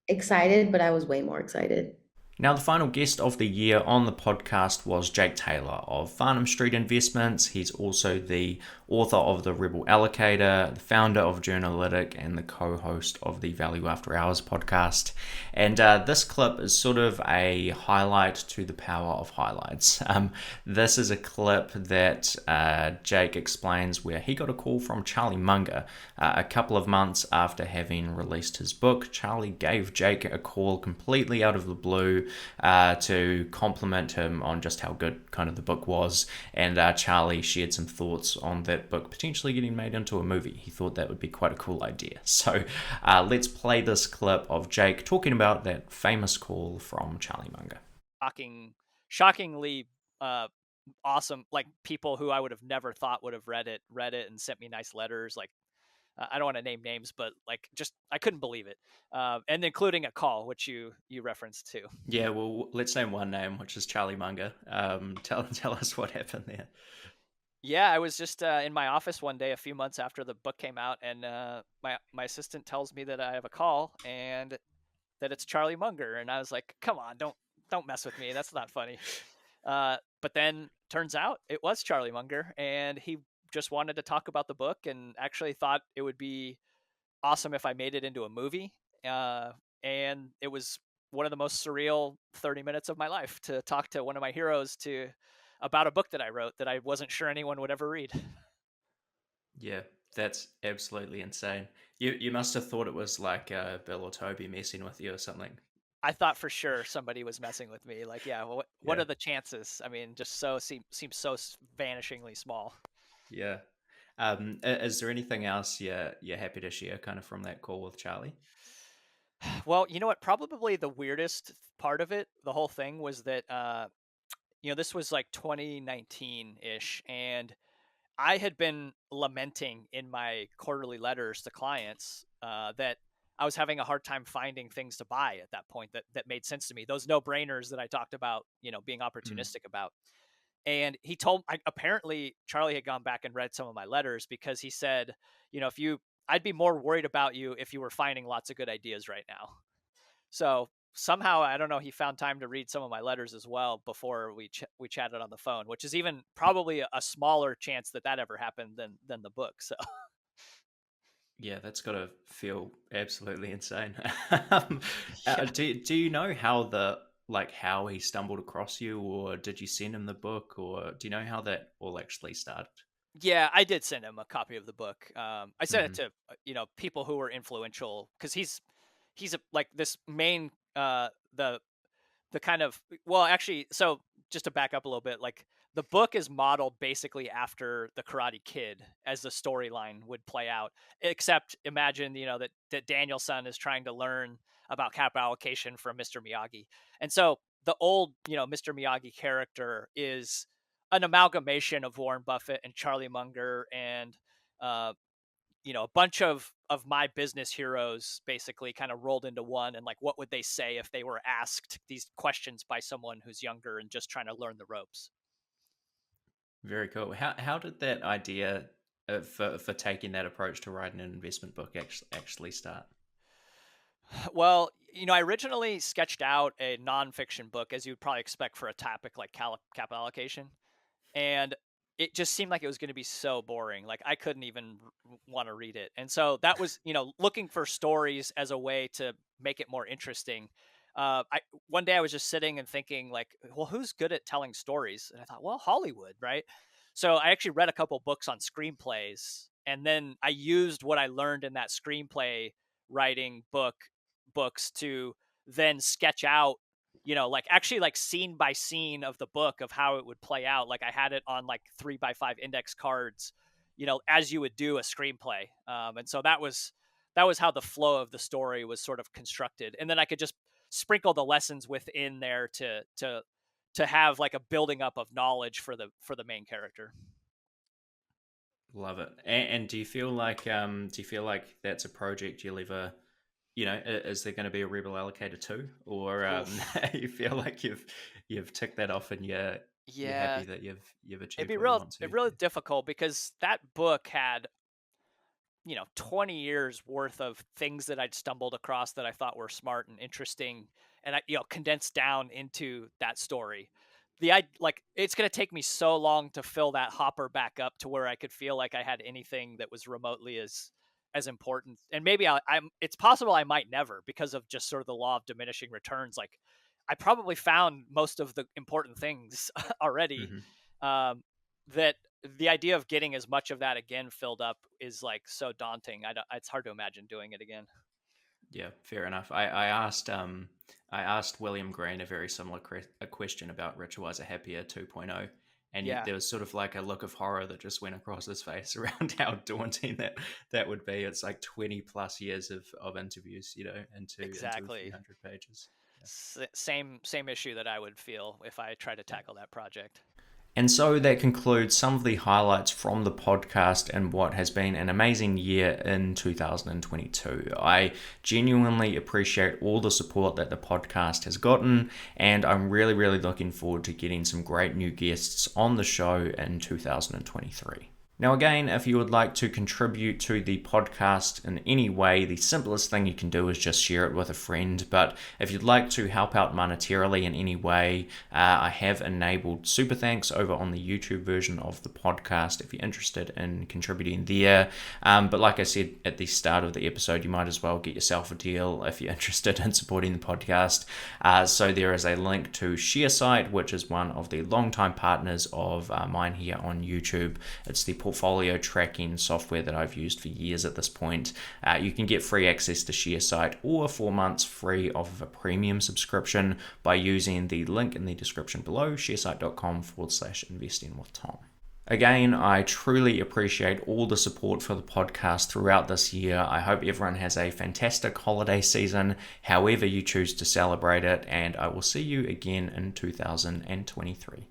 excited, but I was way more excited. Now, the final guest of the year on the podcast was Jake Taylor of Farnham Street Investments. He's also the author of The Rebel Allocator, the founder of Journalytic, and the co-host of the Value After Hours podcast. And this clip is sort of a highlight to the power of highlights. This is a clip that Jake explains where he got a call from Charlie Munger a couple of months after having released his book. Charlie gave Jake a call completely out of the blue to compliment him on just how good kind of the book was, and Charlie shared some thoughts on that book potentially getting made into a movie. He thought that would be quite a cool idea. So let's play this clip of Jake talking about that famous call from Charlie Munger. Shockingly awesome, like people who I would have never thought would have read it and sent me nice letters, like I don't want to name names, but like just I couldn't believe it, and including a call, which you referenced to. Yeah, well, let's name one name, which is Charlie Munger. Tell us what happened there. Yeah, I was just in my office one day a few months after the book came out, and my assistant tells me that I have a call and that it's Charlie Munger, and I was like, "Come on, don't mess with me. That's not funny." But then turns out it was Charlie Munger, and he just wanted to talk about the book and actually thought it would be awesome if I made it into a movie. And it was one of the most surreal 30 minutes of my life to talk to one of my heroes about a book that I wrote that I wasn't sure anyone would ever read. Yeah, that's absolutely insane. You must have thought it was like Bill or Toby messing with you or something. I thought for sure somebody was messing with me. Like, yeah, what are the chances? I mean, just seems so vanishingly small. Yeah. Is there anything else you're happy to share kind of from that call with Charlie? Well, you know what? Probably the weirdest part of it, the whole thing, was that, this was like 2019-ish, and I had been lamenting in my quarterly letters to clients that I was having a hard time finding things to buy at that point that made sense to me. Those no-brainers that I talked about, being opportunistic about. And he apparently Charlie had gone back and read some of my letters, because he said, I'd be more worried about you if you were finding lots of good ideas right now. So somehow, I don't know, he found time to read some of my letters as well before we chatted on the phone, which is even probably a smaller chance that ever happened than the book. So. Yeah, that's got to feel absolutely insane. Do you know how he stumbled across you, or did you send him the book, or do you know how that all actually started? Yeah, I did send him a copy of the book. I sent it to people who were influential, because he's like this main the kind of, well, actually, so just to back up a little bit, like the book is modeled basically after The Karate Kid as the storyline would play out, except imagine, that Daniel-san is trying to learn about capital allocation from Mr. Miyagi. And so the old, Mr. Miyagi character is an amalgamation of Warren Buffett and Charlie Munger and, a bunch of my business heroes basically kind of rolled into one. And like, what would they say if they were asked these questions by someone who's younger and just trying to learn the ropes? Very cool. How did that idea for taking that approach to writing an investment book actually start? Well, I originally sketched out a nonfiction book, as you'd probably expect for a topic like capital allocation. And it just seemed like it was going to be so boring. Like I couldn't even want to read it. And so that was, looking for stories as a way to make it more interesting. One day I was just sitting and thinking like, well, who's good at telling stories? And I thought, well, Hollywood, right? So I actually read a couple books on screenplays, and then I used what I learned in that screenplay writing books to then sketch out, like actually like scene by scene of the book of how it would play out. Like I had it on like 3x5 index cards, as you would do a screenplay. And so that was how the flow of the story was sort of constructed. And then I could just sprinkle the lessons within there to have like a building up of knowledge for the main character. Love it. And do you feel like that's a project you'll ever, is there going to be a Rebel Allocator 2, or you feel like you've ticked that off and you're happy that you've achieved? It'd be really difficult because that book had 20 years worth of things that I'd stumbled across that I thought were smart and interesting, and I condensed down into that story. It's going to take me so long to fill that hopper back up to where I could feel like I had anything that was remotely as important. And maybe it's possible I might never, because of just sort of the law of diminishing returns. Like I probably found most of the important things already. That the idea of getting as much of that again filled up is like so daunting. It's hard to imagine doing it again. Yeah, fair enough. I asked William Green a very similar question about Richer Wiser Happier 2.0, and there was sort of like a look of horror that just went across his face around how daunting that would be. It's like 20 plus years of interviews, into exactly 300 pages. Yeah. Same issue that I would feel if I tried to tackle that project. And so that concludes some of the highlights from the podcast and what has been an amazing year in 2022. I genuinely appreciate all the support that the podcast has gotten, and I'm really, really looking forward to getting some great new guests on the show in 2023. Now again, if you would like to contribute to the podcast in any way, the simplest thing you can do is just share it with a friend. But if you'd like to help out monetarily in any way, I have enabled super thanks over on the YouTube version of the podcast if you're interested in contributing there. But like I said at the start of the episode, you might as well get yourself a deal if you're interested in supporting the podcast. So there is a link to ShareSite, which is one of the longtime partners of mine here on YouTube. It's the portfolio tracking software that I've used for years at this point. You can get free access to ShareSite or 4 months free of a premium subscription by using the link in the description below, sharesite.com/investingwithtom. Again, I truly appreciate all the support for the podcast throughout this year. I hope everyone has a fantastic holiday season, however you choose to celebrate it, and I will see you again in 2023.